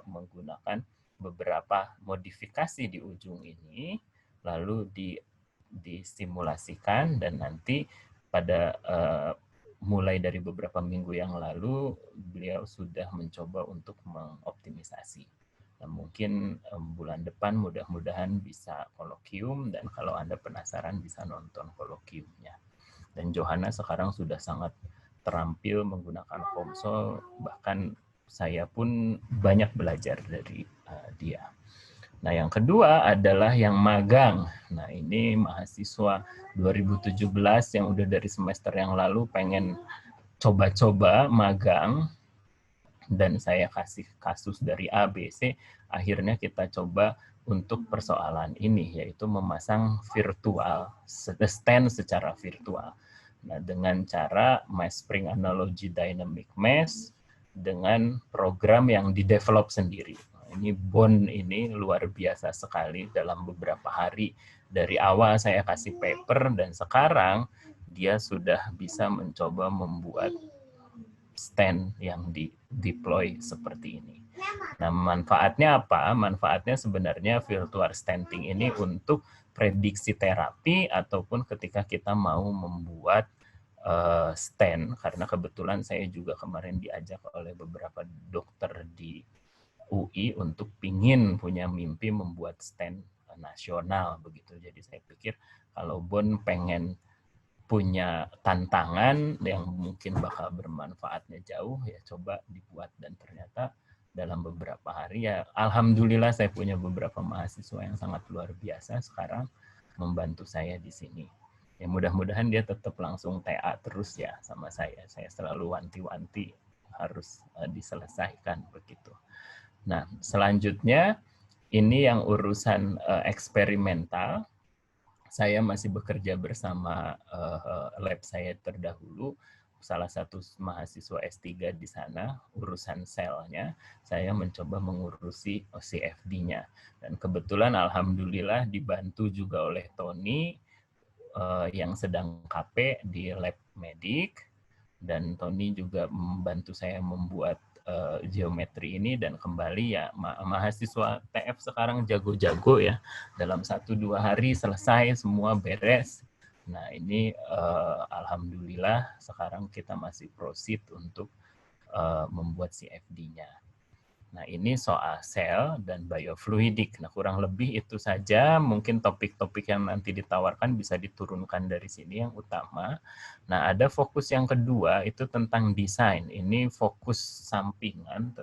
Speaker 4: menggunakan beberapa modifikasi di ujung ini, lalu disimulasikan, dan nanti pada mulai dari beberapa minggu yang lalu, beliau sudah mencoba untuk mengoptimisasi. Nah, mungkin bulan depan mudah-mudahan bisa kolokium, dan kalau Anda penasaran bisa nonton kolokiumnya. Dan Johanna sekarang sudah sangat terampil menggunakan konsol, bahkan saya pun banyak belajar dari dia. Nah, yang kedua adalah yang magang. Nah, ini mahasiswa 2017 yang udah dari semester yang lalu pengen coba-coba magang. dan saya kasih kasus dari A, B, C, akhirnya kita coba untuk persoalan ini, yaitu memasang virtual, stand secara virtual. Nah, dengan cara Mass Spring Analogy Dynamic Mesh dengan program yang di-develop sendiri. Ini Bond ini luar biasa sekali dalam beberapa hari. Dari awal saya kasih paper dan sekarang dia sudah bisa mencoba membuat stand yang di-deploy seperti ini. Nah, manfaatnya apa? Manfaatnya sebenarnya virtual standing ini untuk prediksi terapi ataupun ketika kita mau membuat stand, karena kebetulan saya juga kemarin diajak oleh beberapa dokter di UI untuk pingin punya mimpi membuat stand nasional begitu. Jadi saya pikir kalau Bon pengen punya tantangan yang mungkin bakal bermanfaatnya jauh, ya coba dibuat. Dan ternyata dalam beberapa hari ya alhamdulillah saya punya beberapa mahasiswa yang sangat luar biasa sekarang membantu saya di sini. Ya mudah-mudahan dia tetap langsung TA terus ya sama saya. Saya selalu wanti-wanti harus diselesaikan begitu. Nah, selanjutnya ini yang urusan eksperimental. Saya masih bekerja bersama lab saya terdahulu, salah satu mahasiswa S3 di sana, urusan selnya, saya mencoba mengurusi CFD-nya. Dan kebetulan alhamdulillah dibantu juga oleh Tony yang sedang KP di lab medik, dan Tony juga membantu saya membuat geometri ini, dan kembali ya mahasiswa TF sekarang jago-jago ya, dalam 1-2 hari selesai semua beres. Nah ini alhamdulillah sekarang kita masih proceed untuk membuat CFD-nya. Nah ini soal sel dan biofluidik. Nah kurang lebih itu saja, mungkin topik-topik yang nanti ditawarkan bisa diturunkan dari sini yang utama. Nah ada fokus yang kedua itu tentang desain. Ini fokus sampingan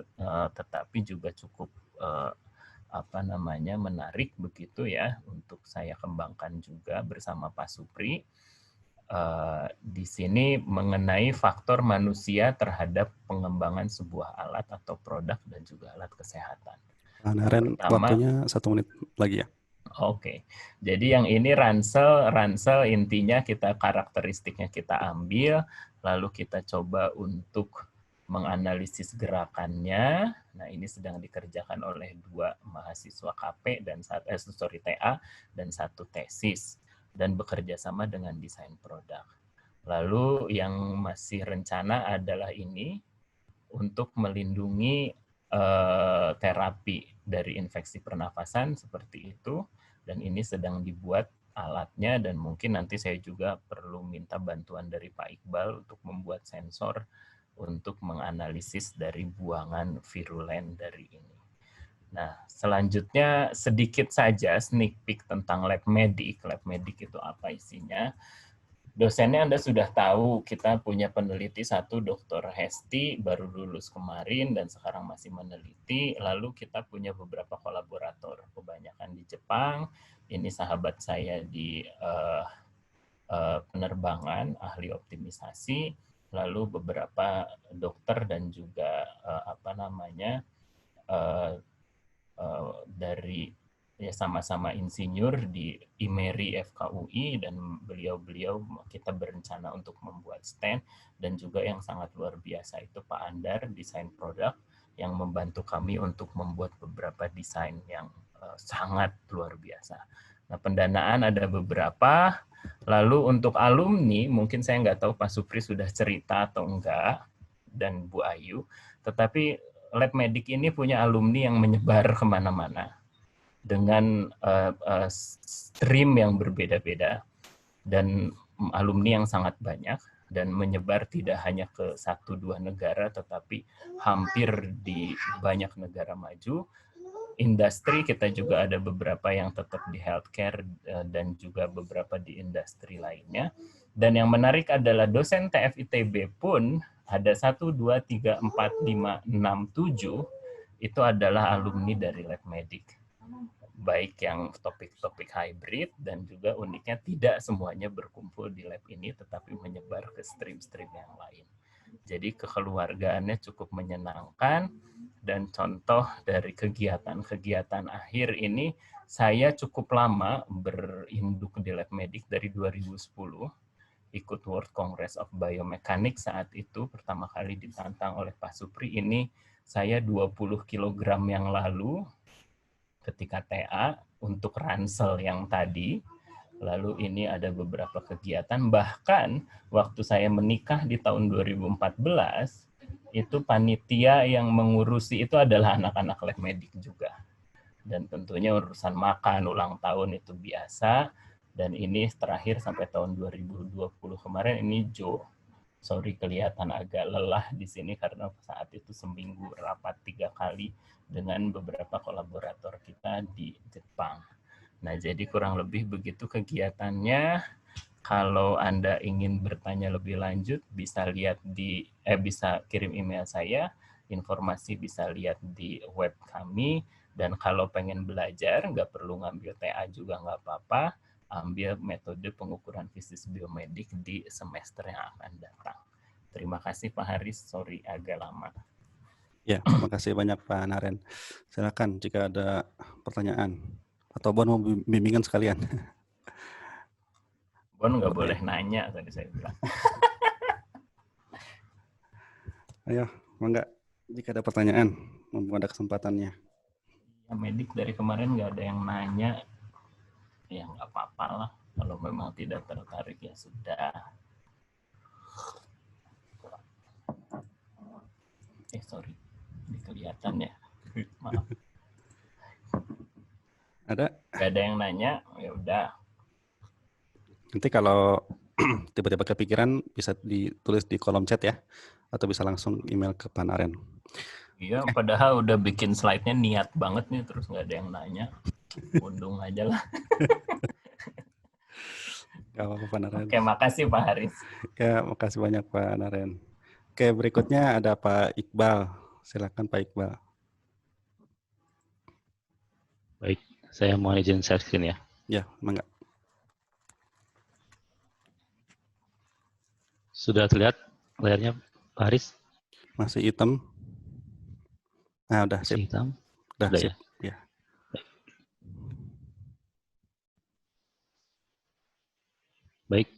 Speaker 4: tetapi juga cukup menarik begitu ya untuk saya kembangkan juga bersama Pak Supri. Di sini mengenai faktor manusia terhadap pengembangan sebuah alat atau produk dan juga alat kesehatan.
Speaker 1: Pak Naren, waktunya 1 menit lagi ya.
Speaker 4: Oke, jadi yang ini ransel intinya kita karakteristiknya kita ambil, lalu kita coba untuk menganalisis gerakannya. Nah ini sedang dikerjakan oleh 2 mahasiswa KP dan TA dan 1 tesis, dan bekerja sama dengan desain produk. Lalu yang masih rencana adalah ini untuk melindungi terapi dari infeksi pernafasan seperti itu, dan ini sedang dibuat alatnya, dan mungkin nanti saya juga perlu minta bantuan dari Pak Iqbal untuk membuat sensor untuk menganalisis dari buangan virulen dari ini. Nah, selanjutnya sedikit saja sneak peek tentang lab medik. Lab medik itu apa isinya? Dosennya Anda sudah tahu, kita punya peneliti 1, Dr. Hesti, baru lulus kemarin dan sekarang masih meneliti. Lalu kita punya beberapa kolaborator, kebanyakan di Jepang. Ini sahabat saya di penerbangan, ahli optimisasi. Lalu beberapa dokter dan juga dari ya sama-sama insinyur di IMERI FKUI, dan beliau-beliau kita berencana untuk membuat stand, dan juga yang sangat luar biasa itu Pak Andar, desain produk, yang membantu kami untuk membuat beberapa desain yang sangat luar biasa. Nah, pendanaan ada beberapa. Lalu untuk alumni, mungkin saya nggak tahu Pak Supri sudah cerita atau enggak, dan Bu Ayu, tetapi lab medik ini punya alumni yang menyebar kemana-mana dengan stream yang berbeda-beda, dan alumni yang sangat banyak, dan menyebar tidak hanya ke 1-2 negara, tetapi hampir di banyak negara maju. Industri kita juga ada beberapa yang tetap di healthcare dan juga beberapa di industri lainnya. Dan yang menarik adalah dosen TF ITB pun ada 1, 2, 3, 4, 5, 6, 7 itu adalah alumni dari lab medik. Baik yang topik-topik hybrid, dan juga uniknya tidak semuanya berkumpul di lab ini, tetapi menyebar ke stream-stream yang lain. Jadi kekeluargaannya cukup menyenangkan, dan contoh dari kegiatan-kegiatan akhir ini, saya cukup lama berinduk di Lab Medic dari 2010, ikut World Congress of Biomechanics saat itu, pertama kali ditantang oleh Pak Supri. Ini saya 20 kg yang lalu ketika TA untuk ransel yang tadi. Lalu ini ada beberapa kegiatan, bahkan waktu saya menikah di tahun 2014, itu panitia yang mengurusi itu adalah anak-anak Lab Medic juga. Dan tentunya urusan makan, ulang tahun itu biasa. Dan ini terakhir sampai tahun 2020 kemarin, ini Joe. Sorry kelihatan agak lelah di sini karena saat itu seminggu rapat 3 kali dengan beberapa kolaborator kita di Jepang. Nah, jadi kurang lebih begitu kegiatannya. Kalau Anda ingin bertanya lebih lanjut, bisa bisa kirim email saya, informasi bisa lihat di web kami, dan kalau pengen belajar, nggak perlu ngambil TA juga nggak apa-apa, ambil metode pengukuran fisis biomedik di semester yang akan datang. Terima kasih Pak Haris, sorry agak lama.
Speaker 1: Ya, terima kasih banyak Pak Naren. Silakan jika ada pertanyaan. Atau Bon mau bimbingan sekalian.
Speaker 4: Bon nggak boleh nanya, tadi saya bilang.
Speaker 1: Ayo, mangga jika ada pertanyaan, mumpung ada kesempatannya.
Speaker 4: Ya, Medik dari kemarin nggak ada yang nanya, ya nggak apa-apa lah. Kalau memang tidak tertarik ya sudah. Sorry, ini kelihatan ya. Maaf.
Speaker 1: Ada?
Speaker 4: Nggak ada yang nanya, ya udah.
Speaker 1: Nanti kalau tiba-tiba kepikiran bisa ditulis di kolom chat ya, atau bisa langsung email ke Pak Naren.
Speaker 4: Iya, padahal udah bikin slide-nya niat banget nih, terus nggak ada yang nanya. Undung aja lah.
Speaker 1: Gak apa-apa Pak Naren.
Speaker 4: Oke, makasih Pak Haris.
Speaker 1: Ya, makasih banyak Pak Naren. Oke, berikutnya ada Pak Iqbal. Silakan Pak Iqbal.
Speaker 5: Baik, saya mohon izin share screen ya.
Speaker 1: Ya, mangga.
Speaker 5: Sudah terlihat layarnya Pak Haris?
Speaker 1: Masih hitam. Nah, udah
Speaker 5: Masih
Speaker 1: sip.
Speaker 5: hitam?
Speaker 1: Udah
Speaker 5: Sudah
Speaker 1: sip.
Speaker 5: ya?
Speaker 1: Ya.
Speaker 5: Baik,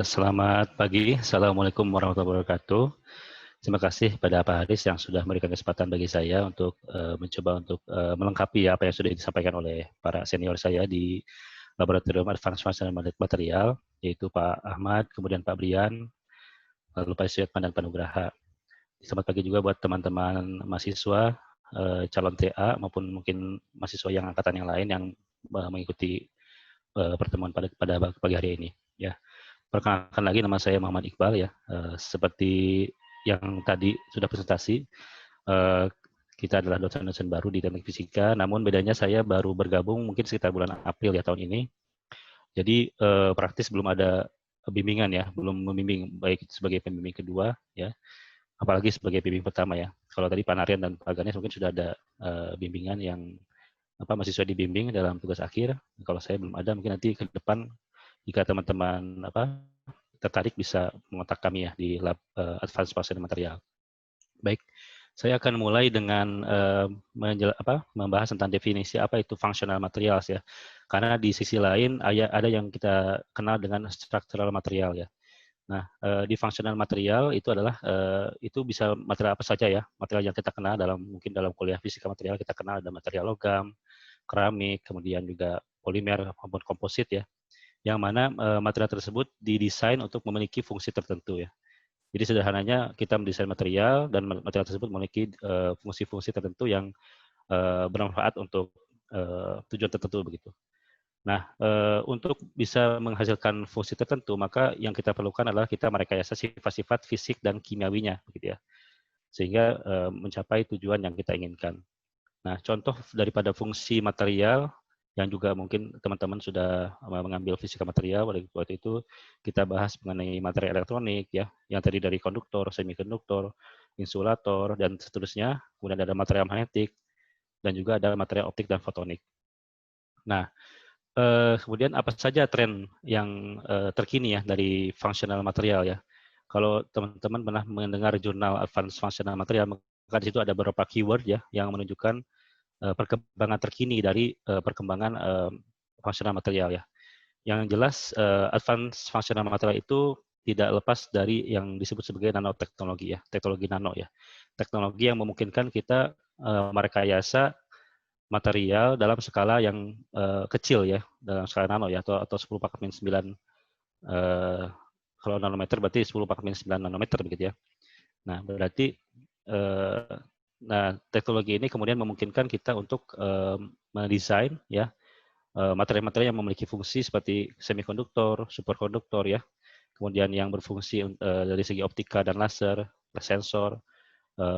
Speaker 5: selamat pagi. Assalamualaikum warahmatullahi wabarakatuh. Terima kasih pada Pak Haris yang sudah memberikan kesempatan bagi saya untuk mencoba untuk melengkapi apa yang sudah disampaikan oleh para senior saya di Laboratorium Advanced Functional Material, yaitu Pak Ahmad, kemudian Pak Brian, lalu Pak Syedman dan Pak Nugraha. Selamat pagi juga buat teman-teman mahasiswa, calon TA maupun mungkin mahasiswa yang angkatan yang lain yang mengikuti pertemuan pada pagi hari ini. Ya, perkenalkan lagi, nama saya Muhammad Iqbal ya. Seperti yang tadi sudah presentasi, kita adalah dosen-dosen baru di teknik fisika, namun bedanya saya baru bergabung mungkin sekitar bulan April ya tahun ini. Jadi praktis belum ada bimbingan ya, belum membimbing baik sebagai pembimbing kedua ya, apalagi sebagai pembimbing pertama ya. Kalau tadi Pak Narian dan Pak Ganes mungkin sudah ada bimbingan yang mahasiswa dibimbing dalam tugas akhir. Kalau saya belum ada, mungkin nanti ke depan jika teman-teman tertarik bisa mengontak kami ya di Lab Advanced Functional Material. Baik, saya akan mulai dengan membahas tentang definisi apa itu functional materials ya. Karena di sisi lain ada yang kita kenal dengan structural material ya. Nah, di functional material itu adalah itu bisa material apa saja ya. Material yang kita kenal mungkin dalam kuliah fisika material kita kenal ada material logam, keramik, kemudian juga polimer maupun komposit ya. Yang mana material tersebut didesain untuk memiliki fungsi tertentu ya. Jadi sederhananya kita mendesain material dan material tersebut memiliki fungsi-fungsi tertentu yang bermanfaat untuk tujuan tertentu begitu. Nah, untuk bisa menghasilkan fungsi tertentu, maka yang kita perlukan adalah kita merekayasa sifat-sifat fisik dan kimiawinya, begitu ya, sehingga mencapai tujuan yang kita inginkan. Nah, contoh daripada fungsi material yang juga mungkin teman-teman sudah mengambil fisika material waktu itu kita bahas mengenai materi elektronik ya, yang tadi dari konduktor, semikonduktor, insulator dan seterusnya. Kemudian ada material magnetik dan juga ada material optik dan fotonik. Nah, kemudian apa saja tren yang terkini ya dari functional material ya? kalau teman-teman pernah mendengar jurnal Advanced Functional Material, maka di situ ada beberapa keyword ya yang menunjukkan perkembangan terkini dari perkembangan functional material ya. Yang jelas Advanced Functional Material itu tidak lepas dari yang disebut sebagai nanoteknologi ya, teknologi nano ya. Teknologi yang memungkinkan kita merekayasa material dalam skala yang kecil ya, dalam skala nano ya, atau 10⁻⁹ kalau nanometer berarti 10⁻⁹ nanometer begitu ya. Nah, berarti teknologi ini kemudian memungkinkan kita untuk mendesain ya materi-materi yang memiliki fungsi seperti semikonduktor, superkonduktor ya, kemudian yang berfungsi dari segi optika dan laser, sensor,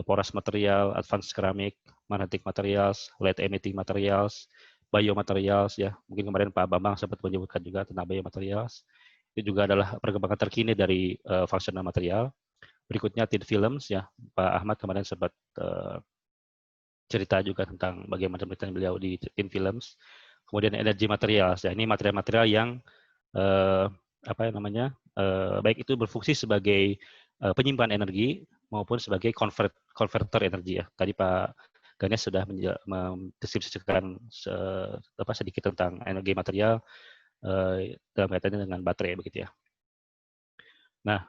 Speaker 5: porous material, advanced ceramic, magnetic materials, light emitting materials, biomaterials ya. Mungkin kemarin Pak Bambang sempat menyebutkan juga tentang biomaterials. Itu juga adalah perkembangan terkini dari functional material. Berikutnya thin films ya, Pak Ahmad kemarin sempat cerita juga tentang bagaimana penelitian beliau di thin films. Kemudian energy materials ya, ini material-material yang baik itu berfungsi sebagai penyimpan energi maupun sebagai converter energi ya. Tadi Pak Ganes sudah mendeskripsikan sedikit tentang energi material dalam kaitannya dengan baterai begitu ya. Nah,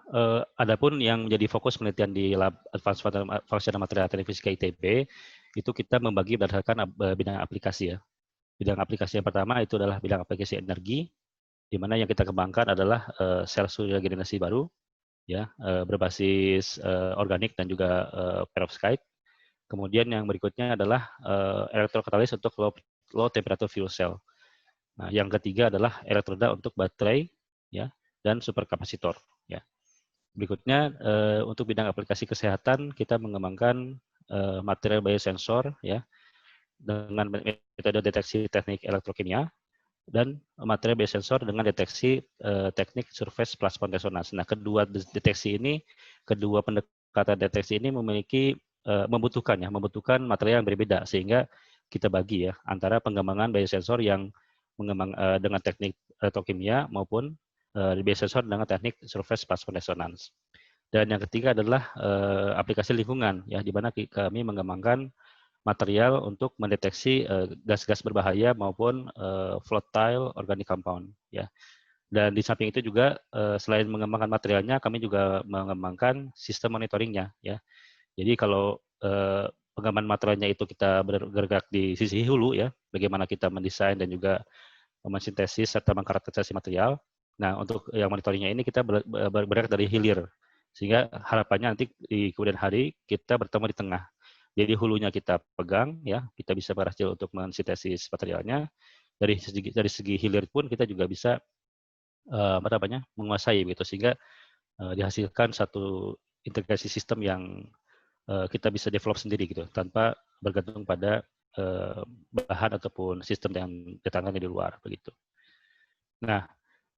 Speaker 5: adapun yang menjadi fokus penelitian di Lab Advanced Functional Material Teknik Fisika ITB itu kita membagi berdasarkan bidang aplikasi ya. Bidang aplikasi yang pertama itu adalah bidang aplikasi energi, di mana yang kita kembangkan adalah sel surya generasi baru, ya berbasis organik dan juga perovskite. Kemudian yang berikutnya adalah elektrokatalis untuk low temperature fuel cell. Nah, yang ketiga adalah elektroda untuk baterai, ya, dan superkapasitor. Ya. Berikutnya untuk bidang aplikasi kesehatan kita mengembangkan material biosensor, ya, dengan metode deteksi teknik elektrokimia dan material biosensor dengan deteksi teknik surface plasmon resonance. Nah, kedua deteksi ini, kedua pendekatan deteksi ini membutuhkan material yang berbeda sehingga kita bagi ya antara pengembangan biosensor yang dengan teknik elektrokimia maupun biosensor dengan teknik surface plasmon resonance. Dan yang ketiga adalah aplikasi lingkungan ya, di mana kami mengembangkan material untuk mendeteksi gas-gas berbahaya maupun volatile organic compound ya. Dan di samping itu juga selain mengembangkan materialnya, kami juga mengembangkan sistem monitoringnya ya. Jadi kalau pengembangan materialnya itu kita bergerak di sisi hulu ya, bagaimana kita mendesain dan juga mensintesis serta mengkarakterisasi material. Nah, untuk yang monitoringnya ini kita bergerak dari hilir, sehingga harapannya nanti di kemudian hari kita bertemu di tengah. Jadi hulunya kita pegang, ya, kita bisa berhasil untuk mensintesis materialnya. Dari segi hilir pun kita juga bisa menguasai begitu, sehingga dihasilkan satu integrasi sistem yang kita bisa develop sendiri gitu, tanpa bergantung pada bahan ataupun sistem yang datangkan dari luar begitu. Nah,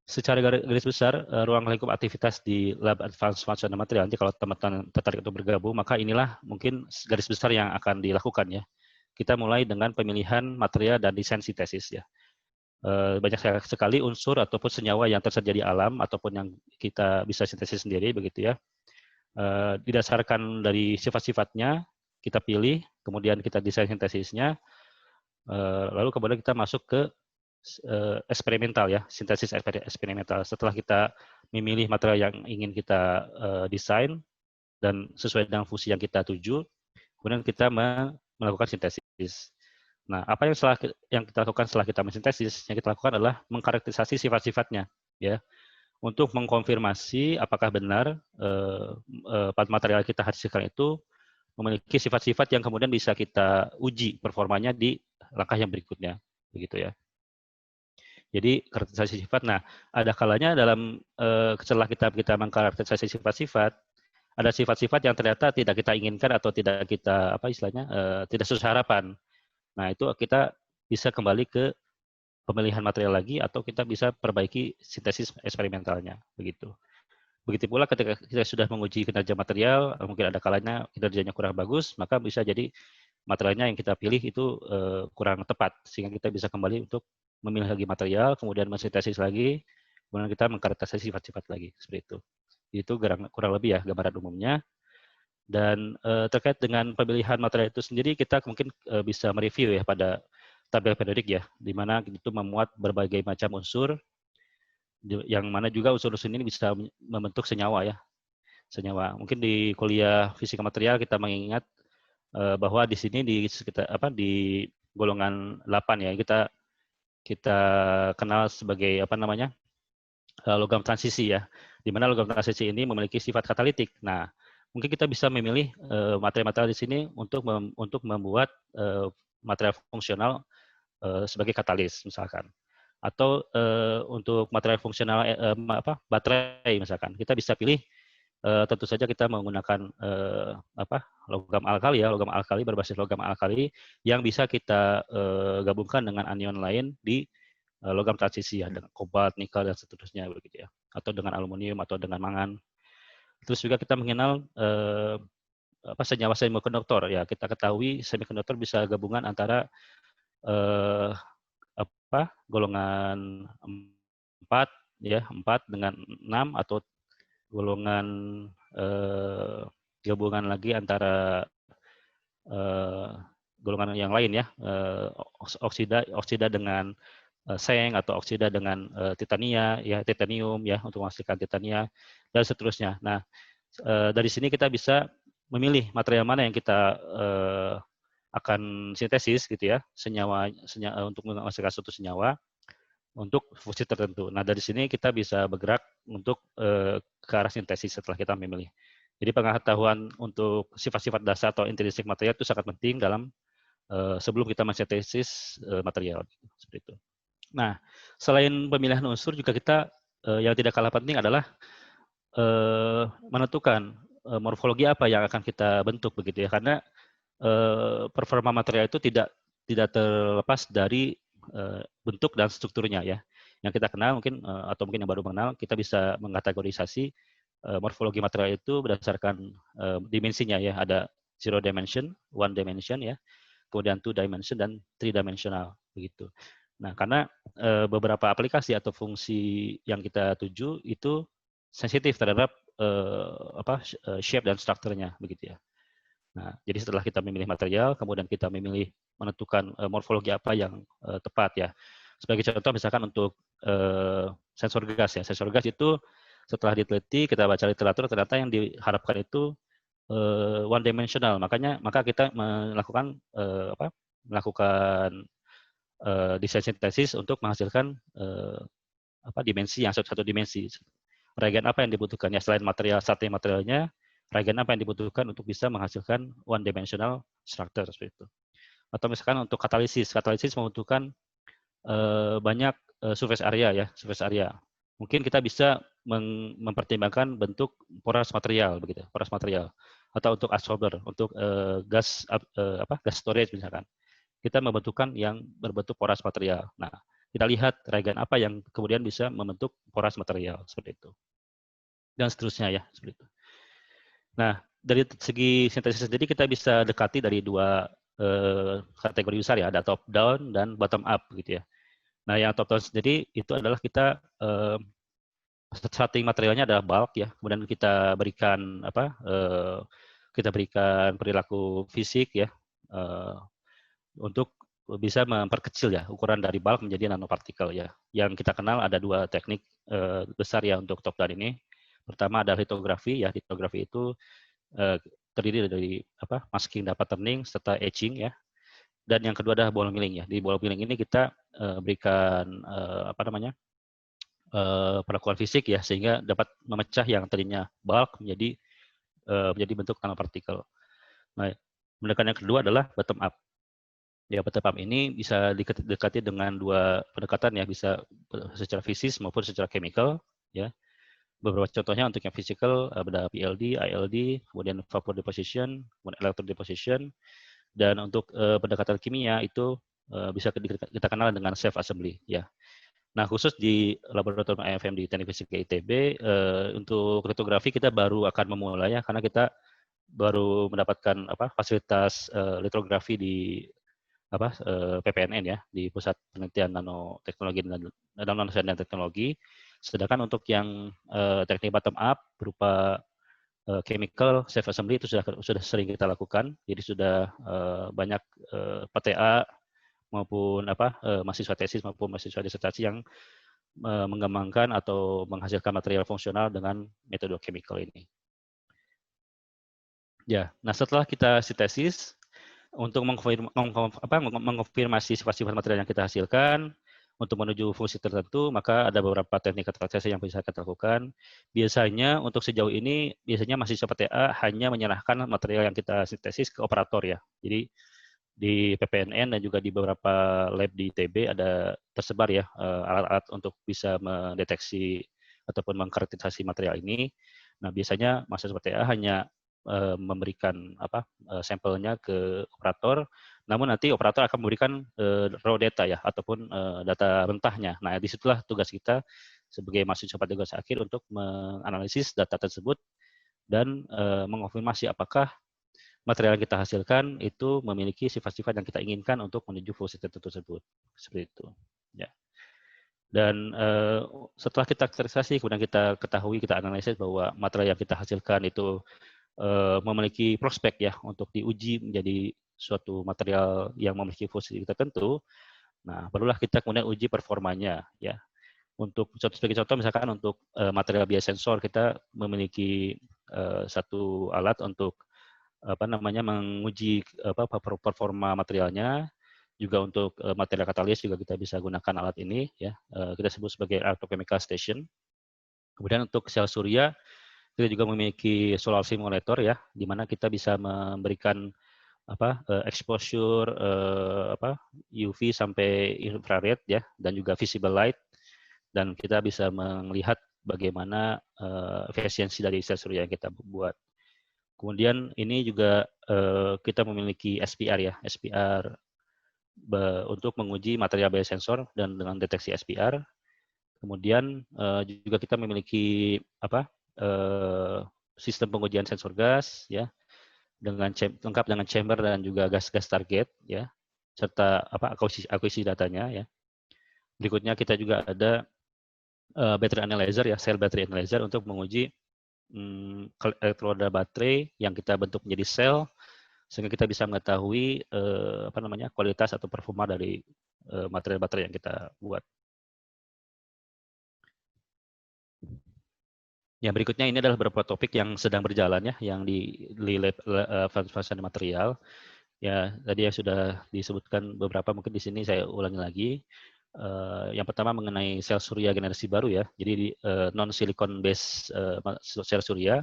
Speaker 5: secara garis besar, ruang lingkup aktivitas di Lab Advanced Functional Material, nanti kalau teman-teman tertarik untuk bergabung, maka inilah mungkin garis besar yang akan dilakukan ya. Kita mulai dengan pemilihan material dan desain sintesis ya. Banyak sekali unsur ataupun senyawa yang tersedia di alam ataupun yang kita bisa sintesis sendiri begitu ya. Didasarkan dari sifat-sifatnya, kita pilih, kemudian kita desain sintesisnya, lalu kemudian kita masuk ke eksperimental ya, sintesis eksperimental. Setelah kita memilih material yang ingin kita desain dan sesuai dengan fungsi yang kita tuju, kemudian kita melakukan sintesis. Nah, apa yang kita lakukan setelah kita mensintesis? Yang kita lakukan adalah mengkarakterisasi sifat-sifatnya, ya, untuk mengkonfirmasi apakah benar material kita hasilkan itu memiliki sifat-sifat yang kemudian bisa kita uji performanya di langkah yang berikutnya, begitu ya. Jadi karakterisasi sifat. Nah, ada kalanya dalam setelah kita mengkarakterisasi sifat-sifat, ada sifat-sifat yang ternyata tidak kita inginkan atau tidak kita tidak sesuai harapan. Nah, itu kita bisa kembali ke pemilihan material lagi atau kita bisa perbaiki sintesis eksperimentalnya begitu. Begitu pula ketika kita sudah menguji kinerja material, mungkin ada kalanya kinerjanya kurang bagus, maka bisa jadi materialnya yang kita pilih itu kurang tepat sehingga kita bisa kembali untuk memilih lagi material, kemudian mensintesis lagi, kemudian kita mengkarakterisasi sifat-sifat lagi, seperti itu. Itu kurang lebih ya gambaran umumnya. Dan terkait dengan pemilihan material itu sendiri, kita mungkin bisa mereview ya pada tabel periodik ya, di mana itu memuat berbagai macam unsur, yang mana juga unsur-unsur ini bisa membentuk senyawa ya, senyawa. Mungkin di kuliah fisika material kita mengingat bahwa di sini di sekitar di golongan 8 ya, kita kenal sebagai logam transisi ya, di mana logam transisi ini memiliki sifat katalitik. Nah, mungkin kita bisa memilih material-material di sini untuk membuat material fungsional sebagai katalis misalkan, atau untuk material fungsional baterai misalkan, kita bisa pilih tentu saja kita menggunakan logam alkali ya, logam alkali berbasis logam alkali yang bisa kita gabungkan dengan anion lain di logam transisi ya, dengan kobalt, nikel dan seterusnya begitu ya, atau dengan aluminium atau dengan mangan. Terus juga kita mengenal senyawa semikonduktor ya. Kita ketahui semikonduktor bisa gabungan antara golongan 4 ya, 4 dengan 6, atau golongan gabungan lagi antara golongan yang lain ya, oksida dengan seng, atau oksida dengan titanium ya, untuk menghasilkan titania dan seterusnya. Nah, dari sini kita bisa memilih material mana yang kita akan sintesis gitu ya, senyawa untuk menghasilkan suatu senyawa untuk fungsi tertentu. Nah, dari sini kita bisa bergerak untuk ke arah sintesis setelah kita memilih. Jadi pengetahuan untuk sifat-sifat dasar atau intrinsik material itu sangat penting dalam sebelum kita mensintesis material seperti itu. Nah, selain pemilihan unsur juga kita yang tidak kalah penting adalah menentukan morfologi apa yang akan kita bentuk begitu ya, karena performa material itu tidak terlepas dari bentuk dan strukturnya ya. Yang kita kenal mungkin atau mungkin yang baru mengenal, kita bisa mengkategorisasi morfologi material itu berdasarkan dimensinya ya. Ada 0 dimension, 1 dimension ya, kemudian 2 dimension dan 3 dimensional begitu. Nah, karena beberapa aplikasi atau fungsi yang kita tuju itu sensitif terhadap shape dan strukturnya begitu ya. Nah, jadi setelah kita memilih material, kemudian kita menentukan morfologi apa yang tepat ya. Sebagai contoh misalkan untuk sensor gas ya. Sensor gas itu setelah diteliti, kita baca literatur, ternyata yang diharapkan itu one dimensional. Maka kita melakukan desain sintesis untuk menghasilkan dimensi yang satu dimensi. Reagen apa yang dibutuhkan ya, selain material, starting materialnya, reagen apa yang dibutuhkan untuk bisa menghasilkan one dimensional structure seperti itu. Atau misalkan untuk katalisis membutuhkan banyak surface area ya, surface area. Mungkin kita bisa mempertimbangkan bentuk poros material begitu, poros material, atau untuk absorber, untuk gas storage misalkan. Kita membentukkan yang berbentuk poros material. Nah, kita lihat reagen apa yang kemudian bisa membentuk poros material seperti itu. Dan seterusnya ya, seperti itu. Nah, dari segi sintesis sendiri kita bisa dekati dari dua kategori besar ya, ada top down dan bottom up gitu ya. Nah, yang top down sendiri itu adalah kita starting materialnya adalah bulk ya, kemudian kita berikan perilaku fisik ya untuk bisa memperkecil ya ukuran dari bulk menjadi nanopartikel ya. Yang kita kenal ada dua teknik besar ya untuk top down ini. Pertama ada litografi ya, litografi itu terdiri dari masking dan patterning serta etching ya. Dan yang kedua adalah ball milling ya. Di ball milling ini kita berikan perlakuan fisik ya, sehingga dapat memecah yang tadinya bulk menjadi bentuk nanopartikel. Nah, pendekatan yang kedua adalah bottom up. Ya, bottom up ini bisa didekati dengan dua pendekatan ya, bisa secara fisik maupun secara chemical ya. Beberapa contohnya untuk yang physical ada PLD, ILD, kemudian vapor deposition, kemudian electron deposition, dan untuk pendekatan kimia itu bisa kita kenal dengan self assembly ya. Nah, khusus di laboratorium AFM di Teknik Fisika ITB untuk litografi kita baru akan memulai ya, karena kita baru mendapatkan fasilitas litografi di PPNN ya, di Pusat Penelitian Nanoteknologi dan Nanosains dan Teknologi. Sedangkan untuk yang teknik bottom up berupa chemical self assembly itu sudah sering kita lakukan. Jadi sudah banyak PTA maupun mahasiswa tesis maupun mahasiswa disertasi yang mengembangkan atau menghasilkan material fungsional dengan metode chemical ini. Ya, nah setelah kita sintesis untuk mengkonfirmasi sifat-sifat material yang kita hasilkan untuk menuju fungsi tertentu, maka ada beberapa teknik katalisasi yang bisa kita lakukan. Biasanya untuk sejauh ini, mahasiswa PTA hanya menyerahkan material yang kita sintesis ke operator ya. Jadi di PPNN dan juga di beberapa lab di ITB ada tersebar ya alat-alat untuk bisa mendeteksi ataupun mengkarakterisasi material ini. Nah, biasanya mahasiswa PTA hanya memberikan sampelnya ke operator, namun nanti operator akan memberikan raw data ya ataupun data mentahnya. Nah, disitulah tugas kita sebagai mahasiswa pada tugas akhir untuk menganalisis data tersebut dan mengonfirmasi apakah material yang kita hasilkan itu memiliki sifat-sifat yang kita inginkan untuk menuju fungsi tertentu tersebut. Seperti itu. Ya. Dan setelah kita karakterisasi, kemudian kita ketahui, kita analisis bahwa material yang kita hasilkan itu memiliki prospek ya untuk diuji menjadi suatu material yang memiliki fungsi tertentu. Nah, perlulah kita kemudian uji performanya ya. Untuk sebagai contoh misalkan untuk material biosensor kita memiliki satu alat untuk menguji performa materialnya. Juga untuk material katalis juga kita bisa gunakan alat ini ya. Kita sebut sebagai electrochemical station. Kemudian untuk sel surya kita juga memiliki solar simulator ya, di mana kita bisa memberikan exposure UV sampai infrared ya, dan juga visible light, dan kita bisa melihat bagaimana efisiensi dari sel surya yang kita buat. Kemudian ini juga kita memiliki SPR ya, SPR untuk menguji material biosensor dan dengan deteksi SPR. Kemudian juga kita memiliki sistem pengujian sensor gas ya, dengan lengkap dengan chamber dan juga gas-gas target ya, serta akuisisi datanya ya. Berikutnya kita juga ada battery analyzer ya, cell battery analyzer untuk menguji elektroda baterai yang kita bentuk menjadi sel, sehingga kita bisa mengetahui kualitas atau performa dari material baterai yang kita buat. Ya, berikutnya ini adalah beberapa topik yang sedang berjalan ya, yang di lab fase material. Ya, tadi yang sudah disebutkan beberapa, mungkin di sini saya ulangi lagi. Yang pertama mengenai sel surya generasi baru ya. Jadi non silicon based sel surya.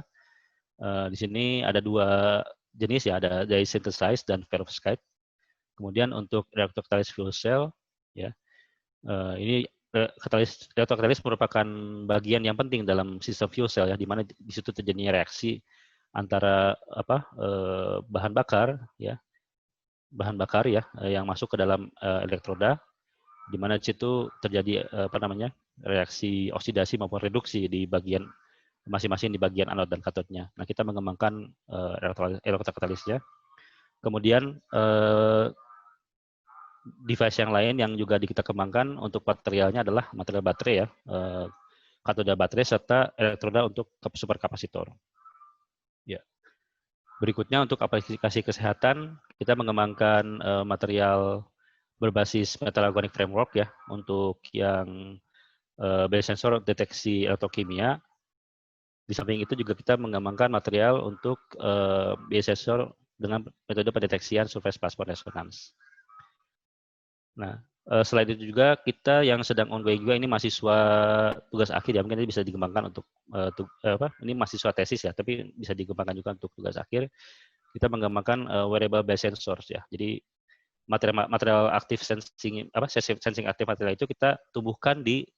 Speaker 5: Di sini ada dua jenis ya, ada synthesized dan perovskite. Kemudian untuk reaktor katalis fuel cell ya. Ini reaktor katalis merupakan bagian yang penting dalam sistem fuel cell ya, di mana di situ terjadinya reaksi antara bahan bakar ya yang masuk ke dalam elektroda, di mana di situ terjadi reaksi oksidasi maupun reduksi di bagian masing-masing di bagian anode dan katodnya. Nah, kita mengembangkan reaktor katalisnya. Kemudian device yang lain yang juga kita kembangkan untuk materialnya adalah material baterai ya, katoda baterai serta elektroda untuk superkapasitor. Ya. Berikutnya untuk aplikasi kesehatan, kita mengembangkan material berbasis metal organic framework ya, untuk yang biosensor deteksi elektrokimia. Di samping itu juga kita mengembangkan material untuk biosensor dengan metode pendeteksian surface plasmon resonance. Nah, selain itu juga kita yang sedang ongoing juga, ini mahasiswa tugas akhir ya, mungkin ini bisa dikembangkan untuk ini mahasiswa tesis ya, tapi bisa dikembangkan juga untuk tugas akhir. Kita mengembangkan wearable based sensors ya. Jadi material aktif sensing sensing aktif material itu kita tumbuhkan di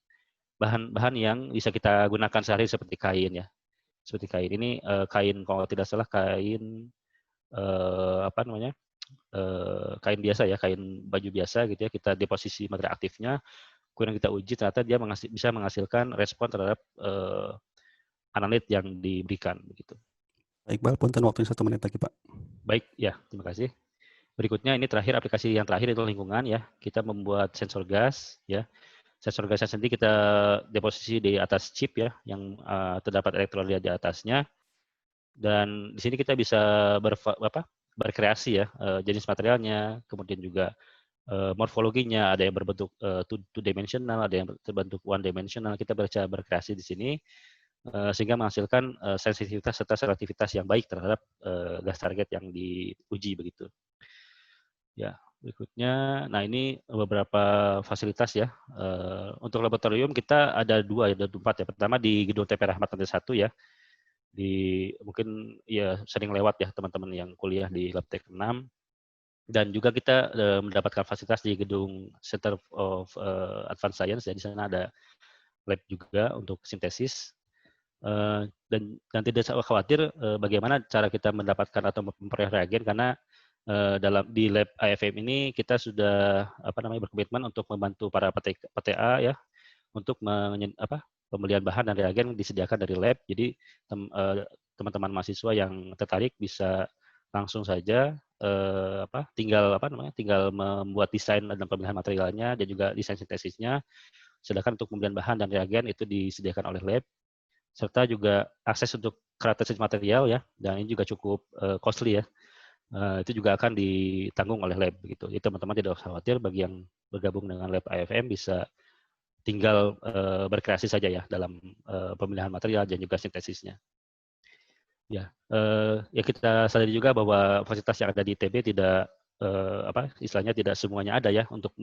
Speaker 5: bahan-bahan yang bisa kita gunakan sehari seperti kain ya. Seperti kain ini kain, kalau tidak salah kain kain biasa ya, kain baju biasa gitu ya, kita deposisi material aktifnya, kemudian kita uji, ternyata dia bisa menghasilkan respon terhadap analit yang diberikan begitu.
Speaker 1: Iqbal, punten waktunya 1 menit lagi Pak.
Speaker 5: Baik ya, terima kasih. Berikutnya ini terakhir, aplikasi yang terakhir itu lingkungan ya. Kita membuat sensor gas ya. Sensor gasnya sendiri kita deposisi di atas chip ya, yang terdapat elektrolit di atasnya. Dan di sini kita bisa berkreasi ya, jenis materialnya, kemudian juga morfologinya, ada yang berbentuk two dimensional, ada yang berbentuk one dimensional. Kita bisa berkreasi di sini sehingga menghasilkan sensitivitas serta selektivitas yang baik terhadap gas target yang diuji begitu. Ya, berikutnya, nah ini beberapa fasilitas ya. Untuk laboratorium kita ada ada empat ya. Pertama di gedung TP Rahmat lantai 1 ya. Mungkin ya sering lewat ya teman-teman yang kuliah di Labtek 6. Dan juga kita mendapatkan fasilitas di gedung Center of Advanced Science ya. Di sana ada lab juga untuk sintesis. Dan tidak usah khawatir bagaimana cara kita mendapatkan atau memperoleh reagen, karena di lab AFM ini kita sudah berkomitmen untuk membantu para PTA ya untuk pembelian bahan dan reagen disediakan dari lab. Jadi teman-teman mahasiswa yang tertarik bisa langsung saja tinggal membuat desain dan pemilihan materialnya dan juga desain sintesisnya. Sedangkan untuk pembelian bahan dan reagen itu disediakan oleh lab, serta juga akses untuk karakteristik material ya, dan ini juga cukup costly ya. Itu juga akan ditanggung oleh lab begitu. Jadi teman-teman tidak usah khawatir, bagi yang bergabung dengan lab AFM bisa tinggal berkreasi saja ya dalam pemilihan material dan juga sintesisnya. Ya, kita sadari juga bahwa fasilitas yang ada di ITB tidak istilahnya tidak semuanya ada ya untuk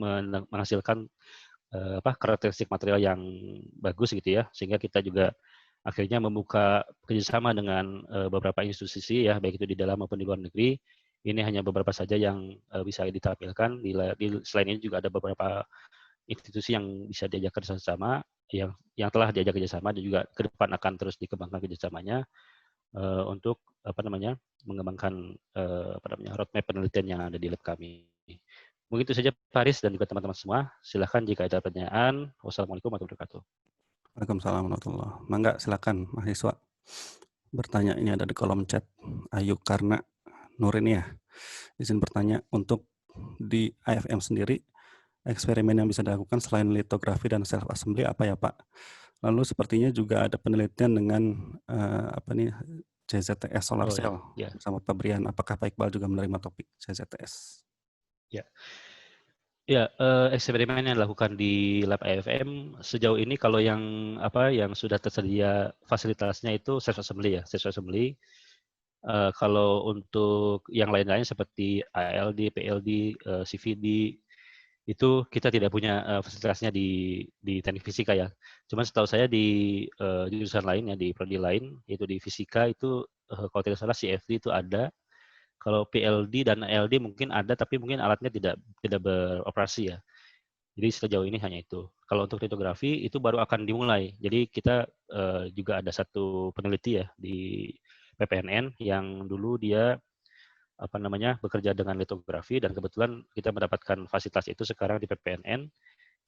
Speaker 5: menghasilkan karakteristik material yang bagus gitu ya, sehingga kita juga akhirnya membuka kerjasama dengan beberapa institusi ya, baik itu di dalam maupun di luar negeri. Ini hanya beberapa saja yang bisa ditampilkan. Selain ini juga ada beberapa institusi yang bisa diajak kerjasama, yang telah diajak kerjasama dan juga ke depan akan terus dikembangkan kerjasamanya untuk mengembangkan roadmap penelitian yang ada di lab kami. Mungkin itu saja Pak Haris dan juga teman-teman semua. Silahkan jika ada pertanyaan. Wassalamualaikum warahmatullahi wabarakatuh.
Speaker 1: Waalaikumsalam warahmatullahi wabarakatuh. Mangga silakan mahasiswa bertanya, ini ada di kolom chat. Ayu Karna Nurin ya, izin bertanya, untuk di AFM sendiri eksperimen yang bisa dilakukan selain litografi dan self assembly apa ya Pak? Lalu sepertinya juga ada penelitian dengan CZTS solar cell bersama Pak Brian. Apakah Pak Iqbal juga menerima topik CZTS?
Speaker 5: Ya, eksperimen yang dilakukan di lab AFM sejauh ini kalau yang sudah tersedia fasilitasnya itu self assembly ya, self assembly. Kalau untuk yang lain-lain seperti ALD, PLD, CVD itu kita tidak punya fasilitasnya di teknik fisika ya. Cuman setahu saya di jurusan lain ya, di prodi lain, yaitu di fisika itu kalau tidak salah CFD itu ada. Kalau PLD dan ALD mungkin ada, tapi mungkin alatnya tidak beroperasi ya. Jadi sejauh ini hanya itu. Kalau untuk litografi itu baru akan dimulai. Jadi kita juga ada satu peneliti ya di PPNN yang dulu dia bekerja dengan litografi, dan kebetulan kita mendapatkan fasilitas itu sekarang di PPNN.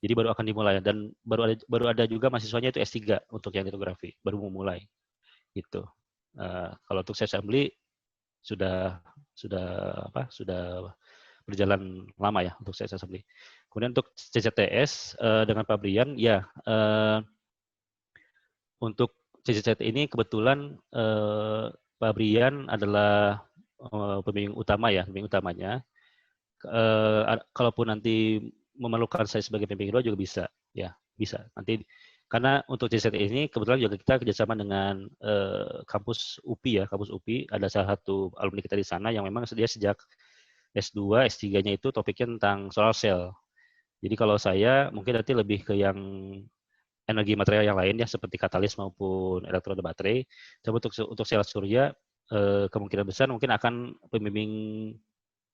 Speaker 5: Jadi baru akan dimulai, dan baru ada juga mahasiswanya itu S3 untuk yang litografi, baru memulai gitu. Kalau untuk self assembly sudah berjalan lama ya untuk self assembly. Kemudian untuk CZTS dengan Pak Brian ya, untuk CZTS ini kebetulan Pak Brian adalah pembimbing utama ya, pembimbing utamanya. Kalaupun nanti memerlukan saya sebagai pembimbing kedua juga bisa, ya bisa. Nanti karena untuk CZT ini kebetulan juga kita kerjasama dengan kampus UPI ya, kampus UPI ada salah satu alumni kita di sana yang memang dia sejak S2, S3-nya itu topiknya tentang solar cell. Jadi kalau saya mungkin nanti lebih ke yang energi material yang lain ya, seperti katalis maupun elektroda baterai. Tapi untuk sel surya kemungkinan besar mungkin akan pembimbing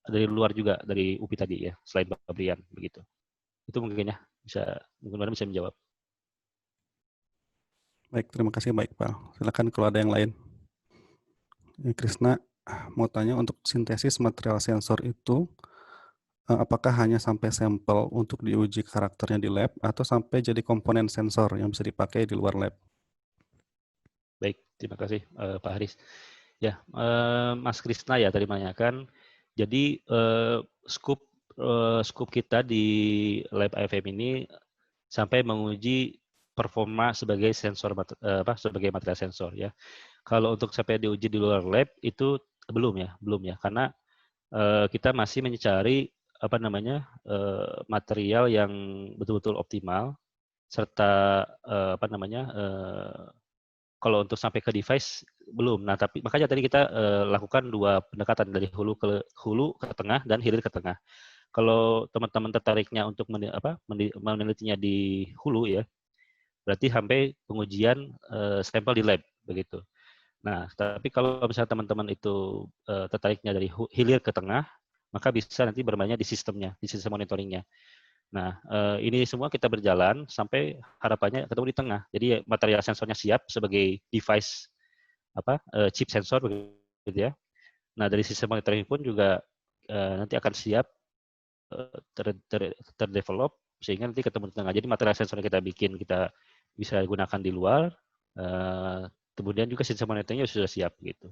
Speaker 5: dari luar juga, dari UPI tadi ya, selain Pak Brian begitu. Itu mungkin ya, mungkin bisa menjawab.
Speaker 1: Baik, terima kasih Pak Iqbal. Silakan kalau ada yang lain. Krisna mau tanya, untuk sintesis material sensor itu apakah hanya sampai sampel untuk diuji karakternya di lab atau sampai jadi komponen sensor yang bisa dipakai di luar lab?
Speaker 5: Baik, terima kasih Pak Haris. Ya, Mas Krisna ya tadi menanyakan. Jadi scope kita di lab AFM ini sampai menguji performa sebagai sebagai material sensor ya. Kalau untuk sampai diuji di luar lab itu belum ya, karena kita masih mencari material yang betul-betul optimal, serta kalau untuk sampai ke device belum. Nah, tapi makanya tadi kita lakukan 2 pendekatan, dari hulu ke tengah dan hilir ke tengah. Kalau teman-teman tertariknya untuk menelitinya di hulu ya, berarti sampai pengujian sampel di lab begitu. Nah, tapi kalau misalnya teman-teman itu tertariknya dari hilir ke tengah, maka bisa nanti bermainnya di sistemnya, di sistem monitoringnya. Nah, ini semua kita berjalan sampai harapannya ketemu di tengah. Jadi material sensornya siap sebagai device chip sensor begitu ya. Nah, dari sistem monitoring pun juga nanti akan siap terdevelop sehingga nanti ketemu di tengah. Jadi material sensor yang kita bikin kita bisa gunakan di luar, kemudian juga sistem monitoringnya sudah siap gitu.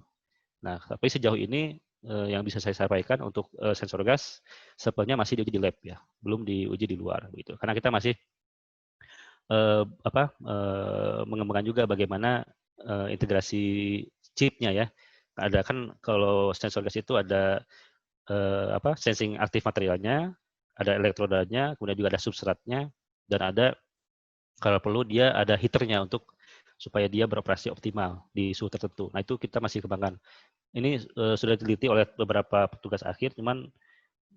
Speaker 5: Nah, tapi sejauh ini yang bisa saya sampaikan untuk sensor gas sebenarnya masih diuji di lab ya, belum diuji di luar gitu. Karena kita masih mengembangkan juga bagaimana integrasi chipnya ya. Ada kan kalau sensor gas itu ada sensing aktif materialnya, ada elektrodanya, kemudian juga ada substratnya, dan ada kalau perlu dia ada heaternya untuk supaya dia beroperasi optimal di suhu tertentu. Nah, itu kita masih kembangkan. Ini sudah diteliti oleh beberapa petugas akhir, cuman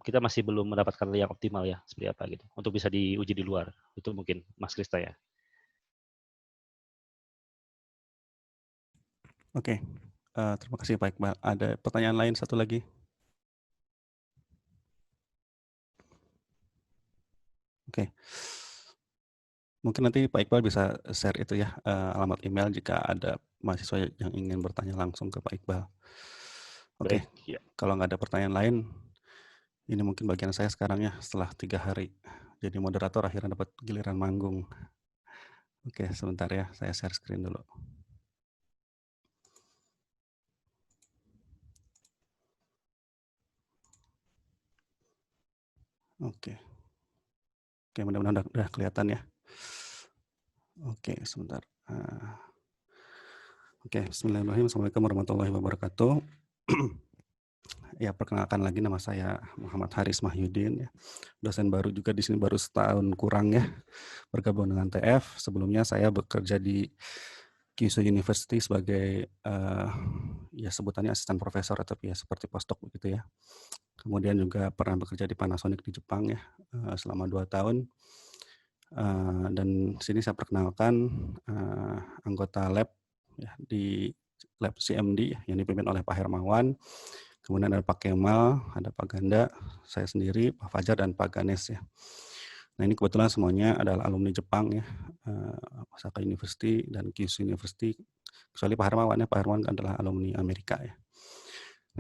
Speaker 5: kita masih belum mendapatkan yang optimal ya, seperti apa gitu, untuk bisa diuji di luar. Itu mungkin Mas Krista ya.
Speaker 1: Oke, terima kasih Pak Iqbal. Ada pertanyaan lain satu lagi? Oke. Mungkin nanti Pak Iqbal bisa share itu ya, alamat email jika ada mahasiswa yang ingin bertanya langsung ke Pak Iqbal. Oke,
Speaker 5: Baik, ya.
Speaker 1: kalau nggak ada pertanyaan lain, ini mungkin bagian saya sekarang ya, setelah 3 hari. Jadi moderator akhirnya dapat giliran manggung. Oke, sebentar ya, saya share screen dulu. Oke. Oke, mudah-mudahan udah kelihatan ya. Oke, sebentar. Oke, bismillahirrahmanirrahim. Assalamualaikum warahmatullahi wabarakatuh. Ya, perkenalkan lagi, nama saya Muhammad Haris Mahyudin, ya. Dosen baru juga di sini, baru setahun kurang ya, bergabung dengan TF. Sebelumnya saya bekerja di Kyushu University sebagai ya sebutannya asisten profesor atau ya seperti postdoc begitu ya. Kemudian juga pernah bekerja di Panasonic di Jepang ya selama 2 tahun. Dan sini saya perkenalkan anggota lab ya, di lab CMD yang dipimpin oleh Pak Hermawan. Kemudian ada Pak Kemal, ada Pak Ganda, saya sendiri, Pak Fajar, dan Pak Ganes ya. Nah, ini kebetulan semuanya adalah alumni Jepang ya, Osaka University dan Kyushu University, kecuali Pak Hermawan ya, Pak Hermawan adalah alumni Amerika ya.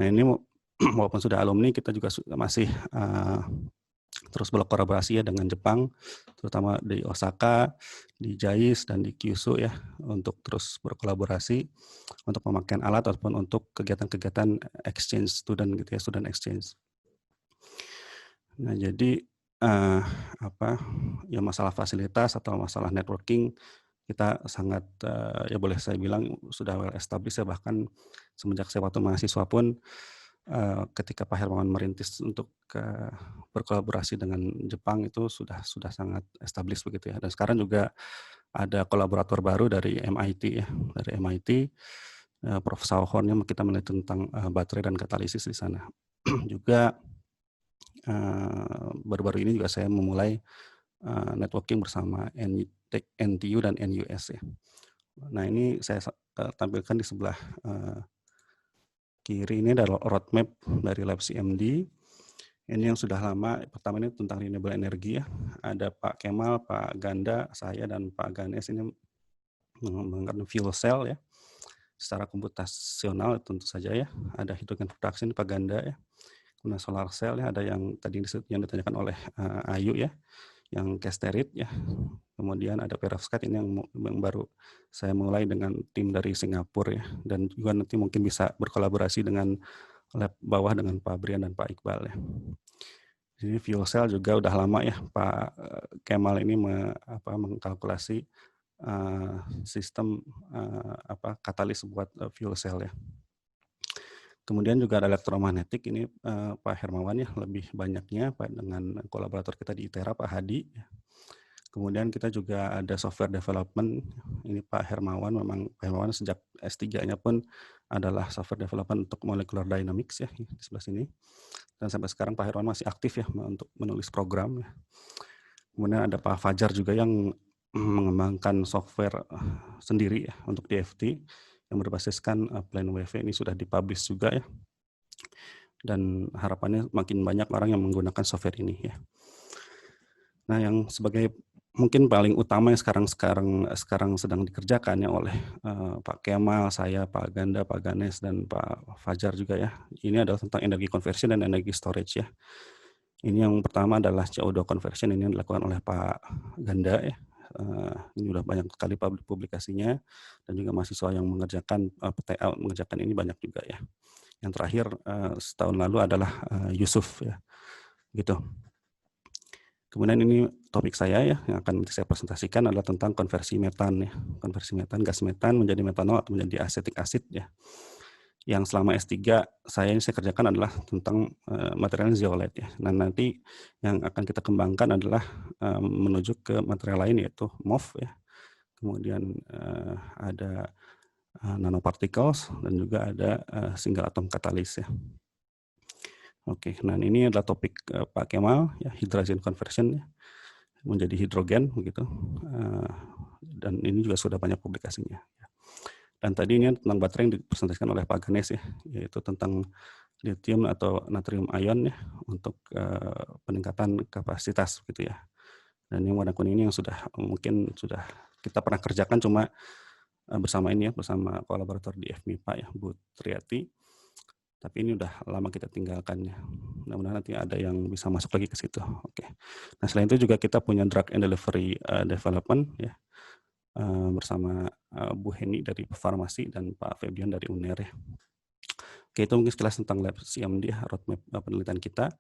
Speaker 1: Nah, ini walaupun sudah alumni, kita juga masih terus berkolaborasi ya dengan Jepang, terutama di Osaka, di JAIS, dan di Kyushu ya, untuk terus berkolaborasi untuk pemakaian alat ataupun untuk kegiatan-kegiatan exchange student gitu ya, student exchange. Nah, jadi ya masalah fasilitas atau masalah networking kita sangat ya boleh saya bilang sudah well established ya, bahkan semenjak saya waktu mahasiswa pun ketika Pak Hermawan merintis untuk berkolaborasi dengan Jepang itu sudah sangat established begitu ya. Dan sekarang juga ada kolaborator baru dari MIT ya, dari MIT Prof. Sauhornya kita meneliti tentang baterai dan katalisis di sana. Juga baru-baru ini juga saya memulai networking bersama NTU dan NUS ya. Nah, ini saya tampilkan di sebelah kiri, ini adalah roadmap dari Lab CMD. Ini yang sudah lama. Pertama ini tentang renewable energy ya. Ada Pak Kemal, Pak Ganda, saya, dan Pak Ganes ini menggunakan fuel cell ya. Secara komputasional tentu saja ya. Ada hydrogen production Pak Ganda ya. Kemudian solar cell ya, ada yang tadi yang ditanyakan oleh Ayu ya, yang Casterit ya. Kemudian ada perovskite, ini yang baru saya mulai dengan tim dari Singapura ya, dan juga nanti mungkin bisa berkolaborasi dengan lab bawah dengan Pak Brian dan Pak Iqbal ya. Jadi fuel cell juga udah lama ya Pak Kemal ini mengkalkulasi sistem katalis buat fuel cell ya. Kemudian juga ada elektromagnetik ini Pak Hermawan ya, lebih banyaknya dengan kolaborator kita di ITERA Pak Hadi. Kemudian kita juga ada software development, ini Pak Hermawan, memang Pak Hermawan sejak S3-nya pun adalah software development untuk molecular dynamics ya, di sebelah sini. Dan sampai sekarang Pak Hermawan masih aktif ya untuk menulis program. Ya. Kemudian ada Pak Fajar juga yang mengembangkan software sendiri ya untuk DFT yang berbasiskan PlanWave, ini sudah dipublish juga ya. Dan harapannya makin banyak orang yang menggunakan software ini ya. Nah, yang sebagai mungkin paling utama yang sekarang sedang dikerjakan ya oleh Pak Kemal, saya, Pak Ganda, Pak Ganes, dan Pak Fajar juga ya. Ini adalah tentang energi conversion dan energi storage ya. Ini yang pertama adalah CO2 conversion, ini yang dilakukan oleh Pak Ganda ya. Ini sudah banyak sekali publikasinya, dan juga mahasiswa yang mengerjakan PTA mengerjakan ini banyak juga ya. Yang terakhir setahun lalu adalah Yusuf ya, gitu. Kemudian ini topik saya ya, yang akan saya presentasikan adalah tentang konversi metan ya. Konversi metan, gas metan menjadi metanol atau menjadi asetik asid ya. Yang selama S3 saya kerjakan adalah tentang material zeolite ya. Nah, nanti yang akan kita kembangkan adalah menuju ke material lain yaitu MOF ya. Kemudian ada nanoparticles dan juga ada single atom katalis ya. Oke, nah ini adalah topik Pak Kemal ya, hydrogen conversion ya, menjadi hidrogen begitu, dan ini juga sudah banyak publikasinya. Dan tadi ini tentang baterai yang dipresentasikan oleh Pak Ganes ya, yaitu tentang lithium atau natrium ion ya untuk peningkatan kapasitas gitu ya. Dan yang warna kuning ini yang mungkin sudah kita pernah kerjakan cuma bersama ini ya, bersama kolaborator di FMIPA ya, Bu Triati. Tapi ini udah lama kita tinggalkannya. Mudah-mudahan nanti ada yang bisa masuk lagi ke situ. Oke. Nah, selain itu juga kita punya drug and delivery development ya, bersama Bu Heni dari Farmasi dan Pak Febian dari UNER ya. Oke, itu mungkin sekilas tentang lab CMD ya, roadmap penelitian kita.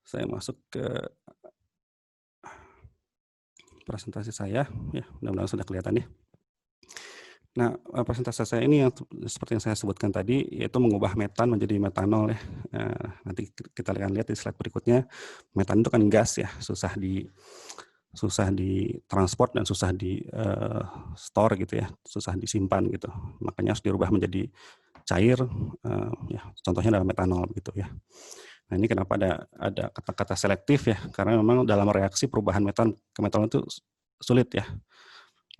Speaker 1: Saya masuk ke presentasi saya ya, mudah-mudahan sudah kelihatan ya. Nah, presentasi saya ini yang seperti yang saya sebutkan tadi, yaitu mengubah metan menjadi metanol ya. Nanti kita akan lihat di slide berikutnya, metan itu kan gas ya, susah di transport dan susah di store gitu ya, susah disimpan gitu. Makanya harus dirubah menjadi cair, ya contohnya adalah metanol gitu ya. Nah, ini kenapa ada kata-kata selektif ya, karena memang dalam reaksi perubahan metan ke metanol itu sulit ya.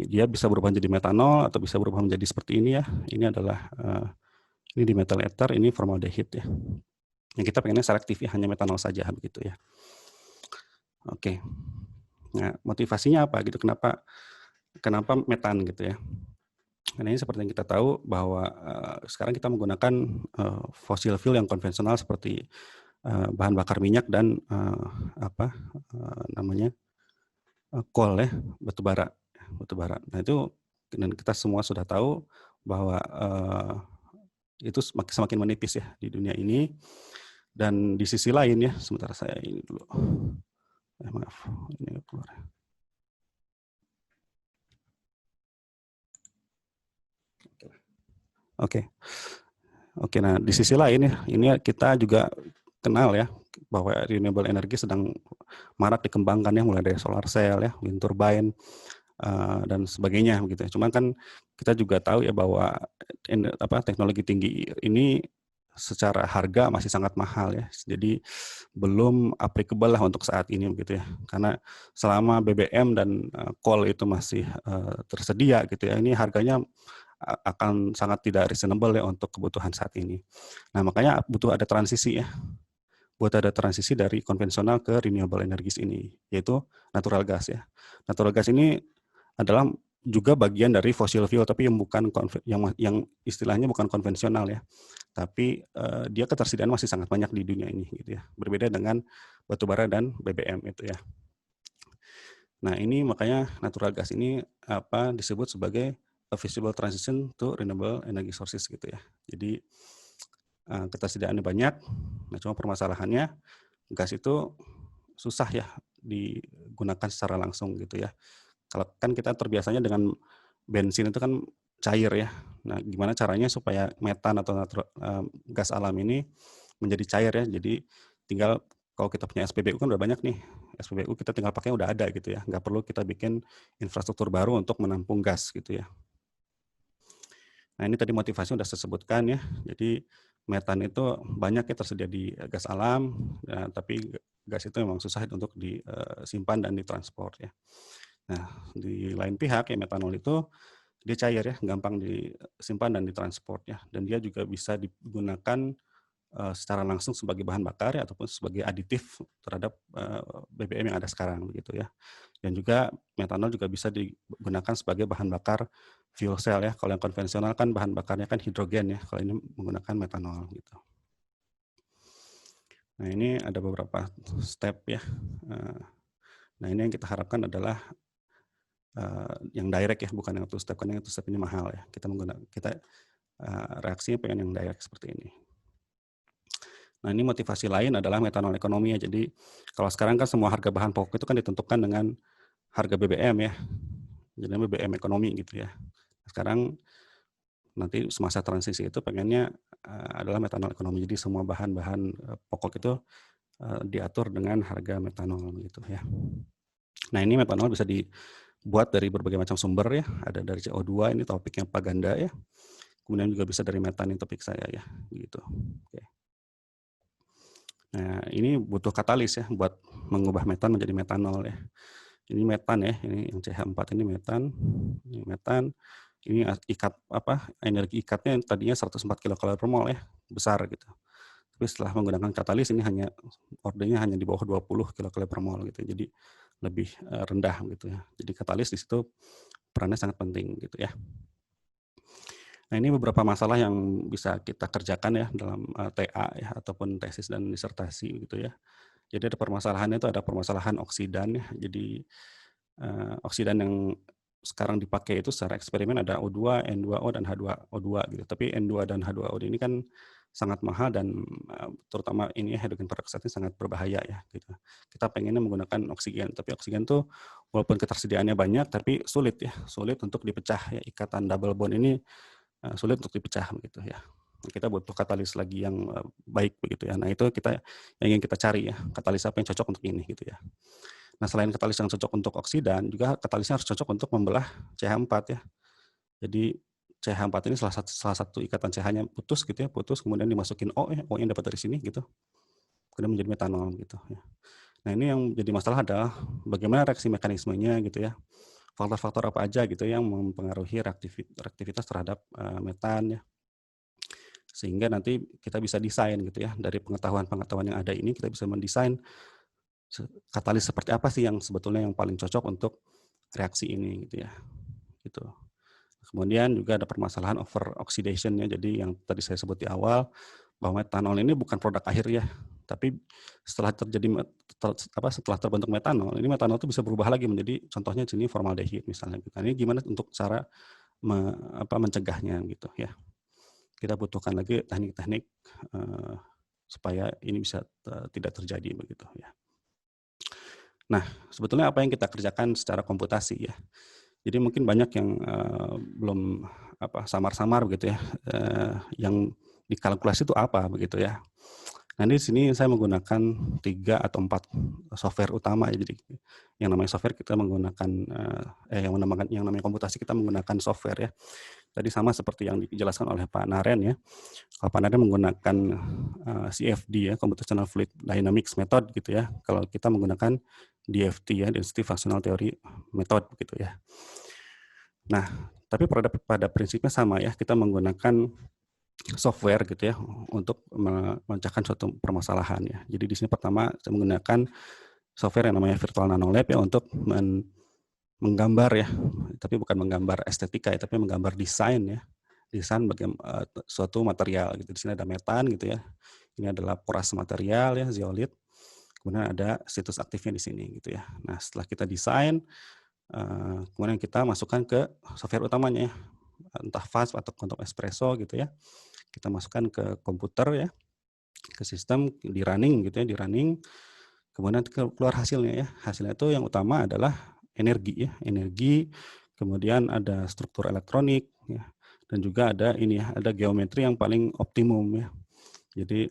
Speaker 1: Dia bisa berubah menjadi metanol atau bisa berubah menjadi seperti ini ya. Ini adalah ini di metal ether, ini formaldehid ya. Yang kita pengennya selektif ya, hanya metanol saja begitu ya. Oke. Nah, motivasinya apa gitu? Kenapa metan gitu ya? Karena ini seperti yang kita tahu bahwa sekarang kita menggunakan fossil fuel yang konvensional seperti bahan bakar minyak dan coal ya, batu bara. Nah, itu dan kita semua sudah tahu bahwa itu semakin menipis ya di dunia ini. Dan di sisi lain ya, sebentar saya ini dulu. Maaf, ini keluar. Oke, nah di sisi lain ya, ini kita juga kenal ya bahwa renewable energy sedang marak dikembangkan ya, mulai dari solar cell ya, wind turbine, dan sebagainya begitu. Cuma kan kita juga tahu ya bahwa teknologi tinggi ini secara harga masih sangat mahal ya. Jadi belum applicable lah untuk saat ini begitu ya. Karena selama BBM dan coal itu masih tersedia gitu ya, ini harganya akan sangat tidak reasonable ya untuk kebutuhan saat ini. Nah, makanya butuh ada transisi ya. Buat ada transisi dari konvensional ke renewable energies ini, yaitu natural gas ya. Natural gas ini adalah juga bagian dari fossil fuel, tapi yang istilahnya bukan konvensional ya. Tapi dia ketersediaan masih sangat banyak di dunia ini gitu ya. Berbeda dengan batubara dan BBM itu ya. Nah, ini makanya natural gas ini disebut sebagai a feasible transition to renewable energy sources gitu ya. Jadi ketersediaannya banyak. Nah, cuma permasalahannya gas itu susah ya digunakan secara langsung gitu ya. Kalau kan kita terbiasanya dengan bensin itu kan cair ya. Nah, gimana caranya supaya metan atau gas alam ini menjadi cair ya. Jadi tinggal kalau kita punya SPBU kan udah banyak nih. SPBU kita tinggal pakai udah ada gitu ya. Nggak perlu kita bikin infrastruktur baru untuk menampung gas gitu ya. Nah, ini tadi motivasi udah saya sebutkan ya. Jadi metan itu banyak ya tersedia di gas alam, ya, tapi gas itu memang susah untuk disimpan dan ditransport ya. Nah, di lain pihak ya metanol itu dia cair ya, gampang disimpan dan ditransport ya. Dan dia juga bisa digunakan secara langsung sebagai bahan bakar ya, ataupun sebagai aditif terhadap BBM yang ada sekarang begitu ya. Dan juga metanol juga bisa digunakan sebagai bahan bakar fuel cell ya. Kalau yang konvensional kan bahan bakarnya kan hidrogen ya. Kalau ini menggunakan metanol gitu. Nah, ini ada beberapa step ya. Nah, ini yang kita harapkan adalah yang direct ya, bukan yang two step, karena yang two step ini mahal ya. Kita reaksinya pengen yang direct seperti ini. Nah, ini motivasi lain adalah metanol ekonomi ya. Jadi kalau sekarang kan semua harga bahan pokok itu kan ditentukan dengan harga BBM ya. Jadi BBM ekonomi gitu ya. Sekarang nanti semasa transisi itu pengennya adalah metanol ekonomi. Jadi semua bahan-bahan pokok itu diatur dengan harga metanol gitu ya. Nah, ini metanol bisa dibuat dari berbagai macam sumber ya. Ada dari CO2, ini topiknya Pak Ganda ya. Kemudian juga bisa dari metan, ini topik saya ya, gitu. Oke. Nah, ini butuh katalis ya buat mengubah metan menjadi metanol ya. Ini metan ya, ini yang CH4 ini metan. Ini metan. Ini energi ikatnya tadinya 104 kilokalori per mol ya, besar gitu. Tapi setelah menggunakan katalis ini ordernya hanya di bawah 20 kilokalori per mol gitu. Jadi lebih rendah gitu ya. Jadi katalis di situ perannya sangat penting gitu ya. Nah, ini beberapa masalah yang bisa kita kerjakan ya dalam TA ya, ataupun tesis dan disertasi gitu ya. Jadi ada permasalahannya itu ada permasalahan oksidan ya. Jadi oksidan yang sekarang dipakai itu secara eksperimen ada O2, N2O, dan H2O2 gitu. Tapi N2 dan H2O ini kan sangat mahal dan terutama ini hidrogen peroksida ini sangat berbahaya ya gitu. Kita pengennya menggunakan oksigen, tapi oksigen tuh walaupun ketersediaannya banyak tapi sulit untuk dipecah ya. Ikatan double bond ini sulit untuk dipecah begitu ya. Kita butuh katalis lagi yang baik begitu ya. Nah, itu yang ingin kita cari ya, katalis apa yang cocok untuk ini gitu ya. Nah, selain katalis yang cocok untuk oksidan, juga katalisnya harus cocok untuk membelah CH4 ya. Jadi CH4 ini salah satu ikatan CH-nya putus gitu ya, kemudian dimasukin O ya, O yang dapat dari sini gitu. Kemudian menjadi metanol gitu ya. Nah, ini yang jadi masalah adalah bagaimana reaksi mekanismenya gitu ya. Faktor-faktor apa aja gitu yang mempengaruhi reaktivitas terhadap metan ya. Sehingga nanti kita bisa desain gitu ya, dari pengetahuan yang ada ini kita bisa mendesain katalis seperti apa sih yang sebetulnya yang paling cocok untuk reaksi ini gitu ya. Gitu. Kemudian juga ada permasalahan over oxidation ya. Jadi yang tadi saya sebut di awal bahwa metanol ini bukan produk akhir ya, tapi setelah terbentuk metanol, ini metanol itu bisa berubah lagi menjadi contohnya sini formaldehid misalnya. Nah, ini gimana untuk cara mencegahnya gitu ya. Kita butuhkan lagi teknik-teknik supaya ini bisa tidak terjadi begitu ya. Nah, sebetulnya apa yang kita kerjakan secara komputasi ya. Jadi mungkin banyak yang belum samar-samar begitu ya, yang dikalkulasi itu apa begitu ya. Nah, di sini saya menggunakan 3 atau 4 software utama ya. Jadi yang namanya software kita menggunakan yang namanya komputasi kita menggunakan software ya. Tadi sama seperti yang dijelaskan oleh Pak Naren ya. Kalau Pak Naren menggunakan CFD ya, Computational Fluid Dynamics Method gitu ya. Kalau kita menggunakan DFT ya, Density Functional Theory Method gitu ya. Nah, tapi pada prinsipnya sama ya, kita menggunakan software gitu ya untuk memecahkan suatu permasalahan ya. Jadi di sini pertama saya menggunakan software yang namanya Virtual Nanolab ya untuk menggambar ya, tapi bukan menggambar estetika ya, tapi menggambar desain ya. Desain bagaimana suatu material gitu. Di sini ada metan gitu ya. Ini adalah poras material ya, zeolit. Kemudian ada situs aktifnya di sini gitu ya. Nah, setelah kita desain, kemudian kita masukkan ke software utamanya ya, entah FAST atau Quantum Espresso gitu ya. Kita masukkan ke komputer ya. ke sistem, di running gitu ya, di running, kemudian keluar hasilnya ya. Hasilnya itu yang utama adalah energi ya, energi, kemudian ada struktur elektronik ya, dan juga ada ini ya, ada geometri yang paling optimum ya. Jadi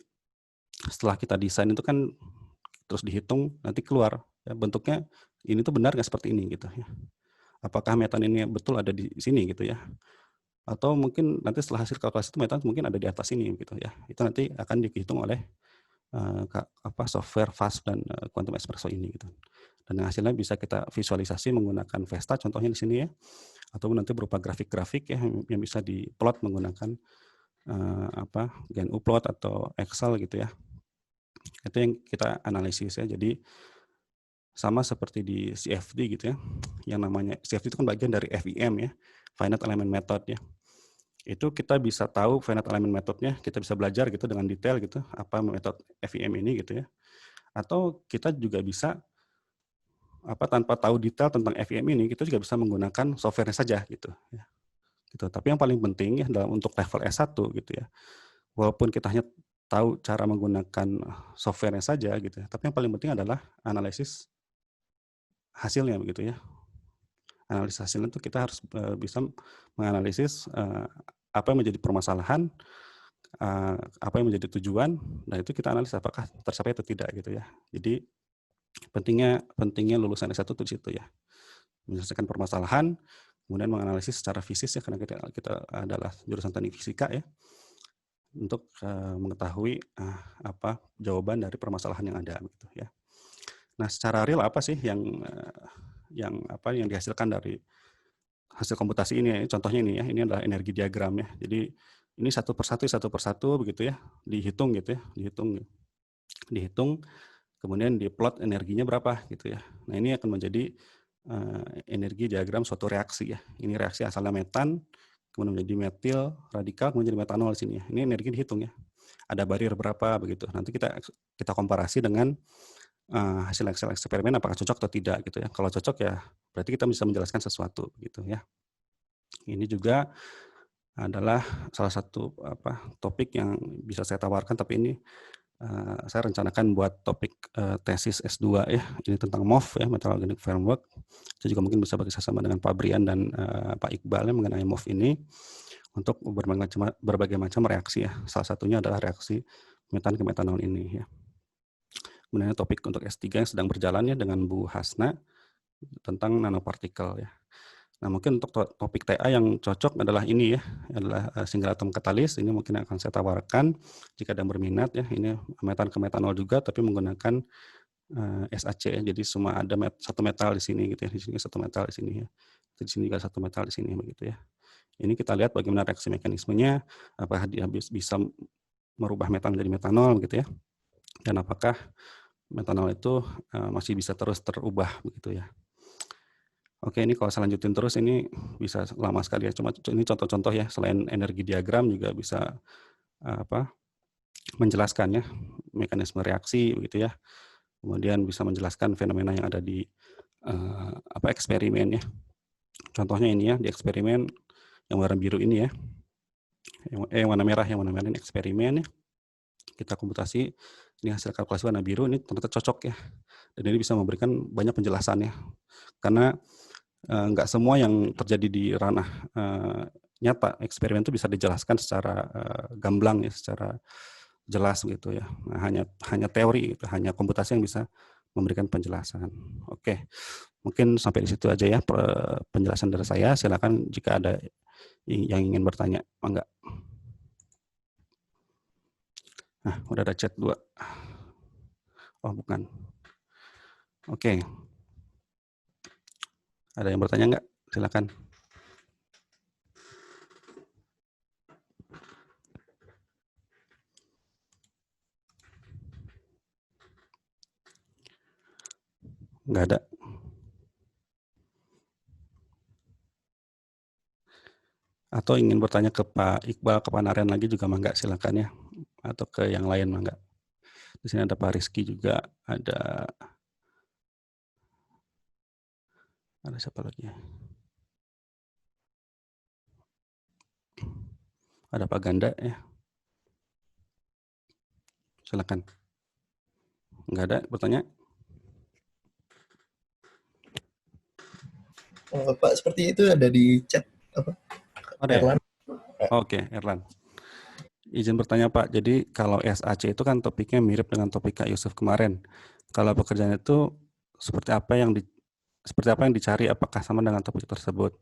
Speaker 1: setelah kita desain itu kan terus dihitung, nanti keluar ya, bentuknya ini tuh benar nggak seperti ini gitu ya. Apakah metan ini betul ada di sini gitu ya, atau mungkin nanti setelah hasil kalkulasi itu metan mungkin ada di atas ini gitu ya. Itu nanti akan dihitung oleh software FAST dan Quantum Espresso ini gitu. Dan hasilnya bisa kita visualisasi menggunakan Vesta contohnya di sini ya, atau nanti berupa grafik-grafik ya yang bisa diplot menggunakan GNU-plot atau Excel gitu ya. Itu yang kita analisis ya. Jadi sama seperti di CFD gitu ya, yang namanya CFD itu kan bagian dari FEM ya, Finite Element Method ya. Itu kita bisa tahu finite element methodnya, kita bisa belajar gitu dengan detail gitu, apa metode FEM ini gitu ya. Atau kita juga bisa tanpa tahu detail tentang FEM ini, kita juga bisa menggunakan software-nya saja gitu ya. Gitu. Tapi yang paling penting ya dalam untuk level S1 gitu ya. Walaupun kita hanya tahu cara menggunakan software-nya saja gitu ya, tapi yang paling penting adalah analisis hasilnya begitu ya. Analisis hasilnya itu kita harus bisa menganalisis apa yang menjadi permasalahan, apa yang menjadi tujuan, nah itu kita analisa apakah tercapai atau tidak gitu ya. Jadi pentingnya lulusan S1 itu di situ ya. Menyelesaikan permasalahan, kemudian menganalisis secara fisis ya, karena kita adalah jurusan teknik fisika ya, untuk mengetahui apa jawaban dari permasalahan yang ada gitu ya. Nah, secara real apa sih yang dihasilkan dari hasil komputasi ini ya? Contohnya ini ya, ini adalah energi diagram ya. Jadi ini satu persatu begitu ya, dihitung gitu ya, dihitung, kemudian diplot energinya berapa gitu ya. Nah ini akan menjadi energi diagram suatu reaksi ya. Ini reaksi asalnya metan, kemudian menjadi metil radikal, kemudian jadi metanol di sini ya. Ini energi dihitung ya. Ada barrier berapa begitu. Nanti kita komparasi dengan hasil eksperimen apakah cocok atau tidak gitu ya. Kalau cocok ya berarti kita bisa menjelaskan sesuatu gitu ya. Ini juga adalah salah satu topik yang bisa saya tawarkan, tapi ini saya rencanakan buat topik tesis S2 ya. Ini tentang MOF ya, Metal Organic Framework. Saya juga mungkin bisa bekerjasama dengan Pak Brian dan Pak Iqbal ya, mengenai MOF ini untuk berbagai macam reaksi ya. Salah satunya adalah reaksi metan ke metanol ini ya. Kemudian topik untuk S3 yang sedang berjalan ya dengan Bu Hasna tentang nanopartikel ya. Nah mungkin untuk topik TA yang cocok adalah ini ya, adalah single atom katalis. Ini mungkin akan saya tawarkan jika ada yang berminat ya. Ini metan ke metanol juga, tapi menggunakan SAC ya. Jadi semua ada satu metal di sini gitu ya. Di sini satu metal di sini ya. Di sini juga satu metal di sini begitu ya. Ini kita lihat bagaimana reaksi mekanismenya, apakah dia bisa merubah metan menjadi metanol gitu ya. Dan apakah metanol itu masih bisa terus terubah begitu ya. Oke, ini kalau saya lanjutin terus ini bisa lama sekali ya. Cuma ini contoh-contoh ya. Selain energi diagram juga bisa menjelaskan ya mekanisme reaksi begitu ya. Kemudian bisa menjelaskan fenomena yang ada di eksperimen ya. Contohnya ini ya di eksperimen yang warna biru ini ya. Yang warna merah ini eksperimen ya. Kita komputasi ini hasil kalkulasi warna biru ini ternyata cocok ya. Dan ini bisa memberikan banyak penjelasan ya. Karena nggak semua yang terjadi di ranah nyata eksperimen itu bisa dijelaskan secara gamblang ya, secara jelas gitu ya. Nah, hanya teori gitu, hanya komputasi yang bisa memberikan penjelasan. Oke, mungkin sampai di situ aja ya penjelasan dari saya. Silakan jika ada yang ingin bertanya, enggak. Nah, udah ada chat 2. Oh, bukan. Oke. Ada yang bertanya enggak? Silakan. Enggak ada. Atau ingin bertanya ke Pak Iqbal, ke Pak Naren lagi juga mangga, silakan ya. Atau ke yang lain mangga. Di sini ada Pak Rizky juga, ada siapa lagi ya? Ada Pak Ganda ya. Silakan. Nggak ada bertanya?
Speaker 6: Pak, seperti itu ada di chat apa?
Speaker 1: Ada ya?
Speaker 6: Erlan.
Speaker 1: Oke, Erlan. Izin bertanya Pak, jadi kalau SAC itu kan topiknya mirip dengan topik Kak Yusuf kemarin. Kalau pekerjaan itu seperti apa yang dicari, apakah sama dengan topik tersebut?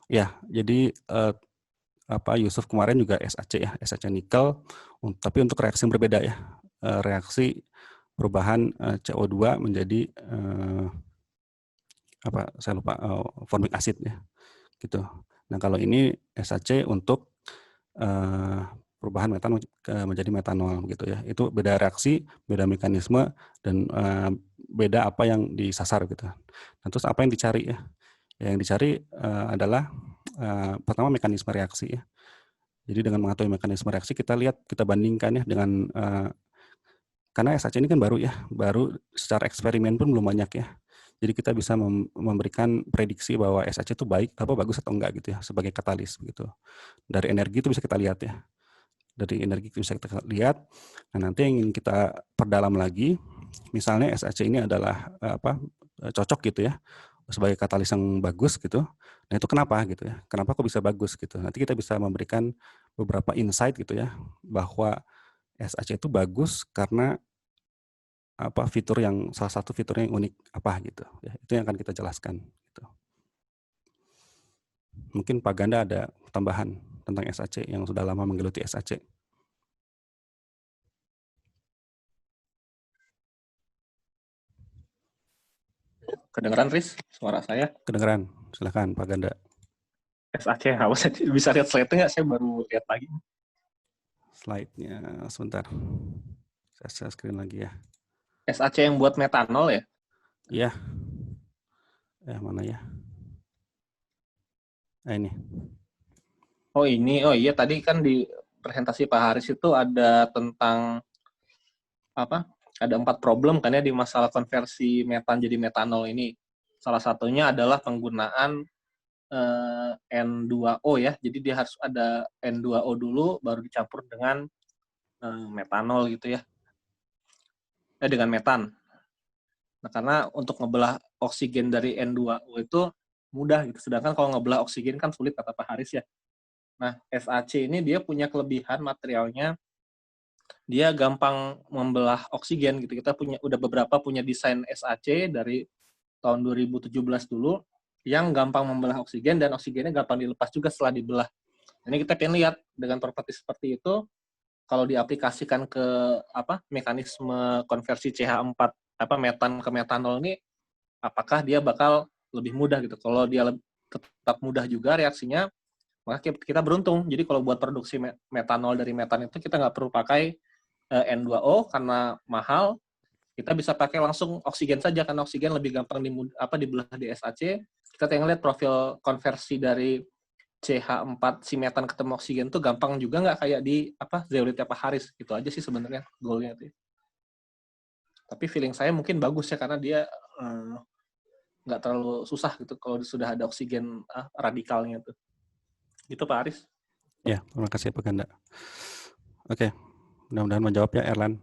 Speaker 1: Ya, jadi Yusuf kemarin juga SAC ya, SAC nikel, tapi untuk reaksi yang berbeda ya, reaksi perubahan CO2 menjadi saya lupa, formic acid ya, gitu. Nah kalau ini SAC untuk perubahan metan menjadi metanol gitu ya. Itu beda reaksi, beda mekanisme, dan beda apa yang disasar gitu. Nah, terus apa yang dicari ya? Yang dicari adalah pertama mekanisme reaksi ya. Jadi dengan mengetahui mekanisme reaksi kita lihat, kita bandingkan ya dengan karena SAC ini kan baru ya, baru secara eksperimen pun belum banyak ya. Jadi kita bisa memberikan prediksi bahwa SAC itu bagus atau enggak gitu ya sebagai katalis begitu. Dari energi itu bisa kita lihat ya. Dari energi bisa kita lihat. Nah, nanti yang ingin kita perdalam lagi, misalnya SAC ini adalah cocok gitu ya sebagai katalis yang bagus gitu. Nah, itu kenapa gitu ya? Kenapa kok bisa bagus gitu? Nanti kita bisa memberikan beberapa insight gitu ya bahwa SAC itu bagus karena salah satu fitur yang unik apa gitu ya. Itu yang akan kita jelaskan gitu. Mungkin Pak Ganda ada tambahan tentang SAC yang sudah lama menggeluti SAC.
Speaker 7: Kedengeran, Riz? Suara saya?
Speaker 1: Kedengeran. Silakan Pak Ganda.
Speaker 7: SAC, bisa lihat slide-nya nggak? Saya baru lihat lagi.
Speaker 1: Slide-nya sebentar. Saya share screen lagi ya.
Speaker 7: SAC yang buat metanol ya?
Speaker 1: Iya. Mana ya? Ini.
Speaker 7: Oh ini, oh iya tadi kan di presentasi Pak Haris itu ada tentang ada 4 problem kan ya di masalah konversi metan jadi metanol ini. Salah satunya adalah penggunaan N2O ya. Jadi dia harus ada N2O dulu baru dicampur dengan metanol gitu ya. Dengan metan. Nah, karena untuk ngebelah oksigen dari N2O itu mudah gitu. Sedangkan kalau ngebelah oksigen kan sulit kata Pak Haris ya. Nah, SAC ini dia punya kelebihan materialnya, dia gampang membelah oksigen gitu. Kita udah beberapa punya desain SAC dari tahun 2017 dulu yang gampang membelah oksigen dan oksigennya gampang dilepas juga setelah dibelah. Ini kita pengen lihat dengan properti seperti itu kalau diaplikasikan ke mekanisme konversi CH4 metan ke metanol ini apakah dia bakal lebih mudah gitu. Kalau dia tetap mudah juga reaksinya, maka kita beruntung. Jadi kalau buat produksi metanol dari metan itu kita nggak perlu pakai N2O karena mahal. Kita bisa pakai langsung oksigen saja karena oksigen lebih gampang dibelah di SAC. Kita tinggal lihat profil konversi dari CH4 si metan ketemu oksigen tuh gampang juga nggak kayak di zeolitnya Pak Haris. Gitu aja sih sebenarnya goalnya itu. Tapi feeling saya mungkin bagus ya karena dia nggak terlalu susah gitu kalau sudah ada oksigen radikalnya tuh. Gitu Pak Haris.
Speaker 1: Ya, terima kasih Pak Ganda. Oke, mudah-mudahan menjawab ya Erlan.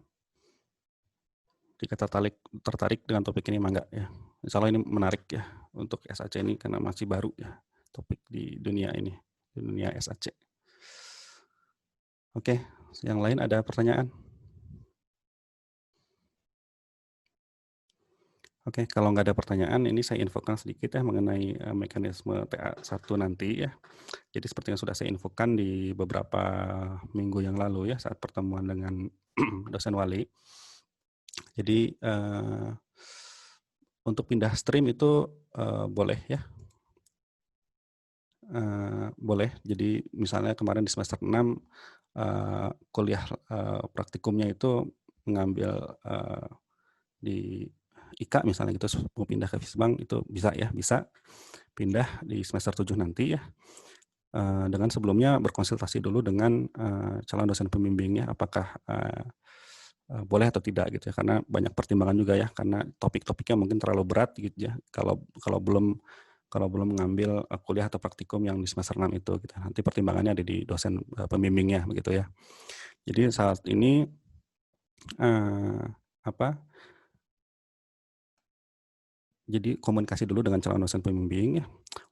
Speaker 1: Jika tertarik dengan topik ini mangga ya. Insya Allah ini menarik ya untuk SAC ini karena masih baru ya topik di dunia ini, di dunia SAC. Oke, yang lain ada pertanyaan? Oke, kalau nggak ada pertanyaan, ini saya infokan sedikit ya mengenai mekanisme TA1 nanti ya. Jadi seperti yang sudah saya infokan di beberapa minggu yang lalu ya saat pertemuan dengan dosen Wali. Jadi untuk pindah stream itu boleh ya. Boleh, jadi misalnya kemarin di semester 6 kuliah praktikumnya itu mengambil di IKA misalnya gitu, mau pindah ke Fisbang itu bisa ya, bisa pindah di semester 7 nanti ya. Dengan sebelumnya berkonsultasi dulu dengan calon dosen pembimbingnya apakah boleh atau tidak gitu ya, karena banyak pertimbangan juga ya, karena topik-topiknya mungkin terlalu berat gitu ya kalau belum mengambil kuliah atau praktikum yang di semester 6 itu gitu. Nanti pertimbangannya ada di dosen pembimbingnya begitu ya. Jadi saat ini apa jadi komunikasi dulu dengan calon dosen pembimbing ya.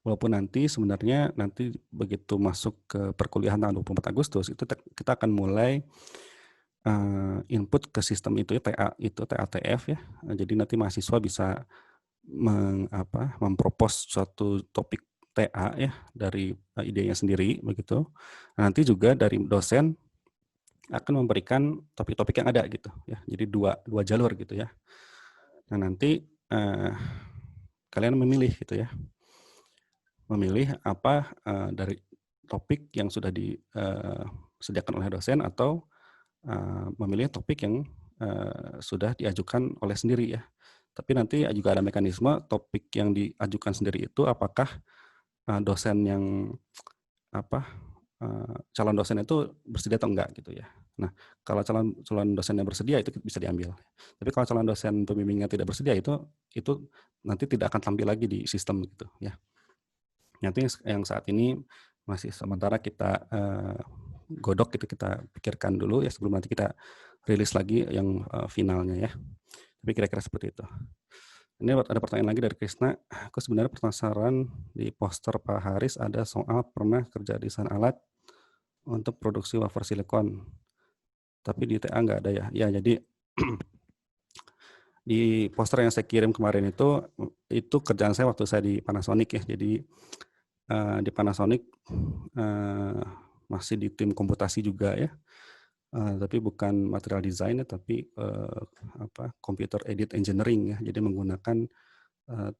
Speaker 1: Walaupun nanti sebenarnya nanti begitu masuk ke perkuliahan tanggal 24 Agustus itu kita akan mulai input ke sistem itu ya, TATF ya. Jadi nanti mahasiswa bisa mempropos suatu topik TA ya dari idenya sendiri begitu. Nanti juga dari dosen akan memberikan topik-topik yang ada gitu ya. Jadi dua jalur gitu ya. Nah nanti kalian memilih gitu ya, memilih apa dari topik yang sudah disediakan oleh dosen atau memilih topik yang sudah diajukan oleh sendiri ya. Tapi nanti juga ada mekanisme topik yang diajukan sendiri itu apakah dosen yang calon dosen itu bersedia atau enggak gitu ya. Nah, kalau calon dosen yang bersedia itu bisa diambil. Tapi kalau calon dosen pembimbingnya tidak bersedia itu nanti tidak akan tampil lagi di sistem gitu ya. Nanti yang saat ini masih sementara kita godok gitu, kita pikirkan dulu ya sebelum nanti kita rilis lagi yang finalnya ya. Tapi kira-kira seperti itu. Ini ada pertanyaan lagi dari Krisna. Aku sebenarnya penasaran di poster Pak Haris ada soal pernah kerja desain alat untuk produksi wafer silikon. Tapi di TA nggak ada ya. Ya jadi di poster yang saya kirim kemarin itu kerjaan saya waktu saya di Panasonic ya. Jadi di Panasonic masih di tim komputasi juga ya. Tapi bukan material design ya, tapi computer aided engineering ya. Jadi menggunakan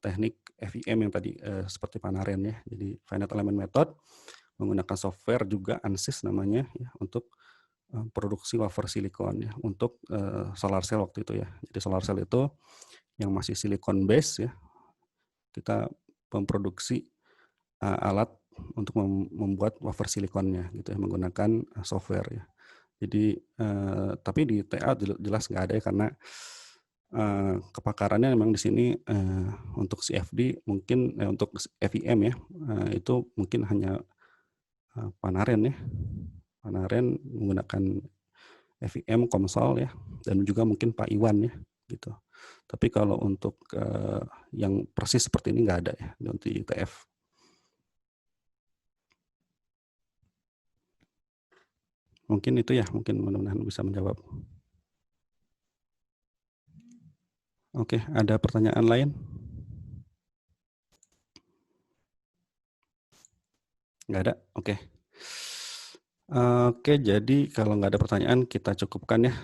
Speaker 1: teknik FEM yang tadi seperti Panaren ya. Jadi finite element method, menggunakan software juga ANSYS namanya ya untuk produksi wafer silikon ya untuk solar cell waktu itu ya. Jadi solar cell itu yang masih silikon base ya. Kita memproduksi alat untuk membuat wafer silikonnya gitu ya menggunakan software ya. Jadi tapi di TA jelas nggak ada ya karena kepakarannya memang di sini untuk CFD mungkin untuk FEM ya itu mungkin hanya Panaren ya. Panaren menggunakan FEM konsol ya dan juga mungkin Pak Iwan ya gitu. Tapi kalau untuk yang persis seperti ini nggak ada ya untuk ITF. Mungkin itu ya, mungkin mudah-mudahan bisa menjawab. Oke, ada pertanyaan lain? Nggak ada? Oke. Oke, jadi kalau nggak ada pertanyaan kita cukupkan ya.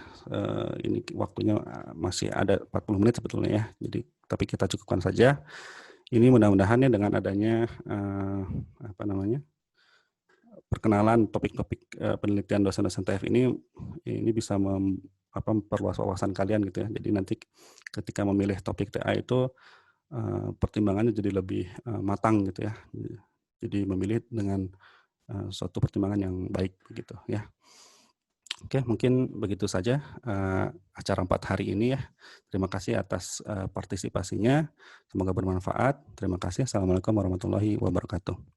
Speaker 1: Ini waktunya masih ada 40 menit sebetulnya ya. Jadi tapi kita cukupkan saja. Ini mudah-mudahan ya dengan adanya perkenalan topik-topik penelitian dosen-dosen TF ini bisa memperluas wawasan kalian gitu ya. Jadi nanti ketika memilih topik TA itu pertimbangannya jadi lebih matang gitu ya. Jadi memilih dengan suatu pertimbangan yang baik begitu ya. Oke, mungkin begitu saja acara 4 hari ini ya. Terima kasih atas partisipasinya. Semoga bermanfaat. Terima kasih. Assalamualaikum warahmatullahi wabarakatuh.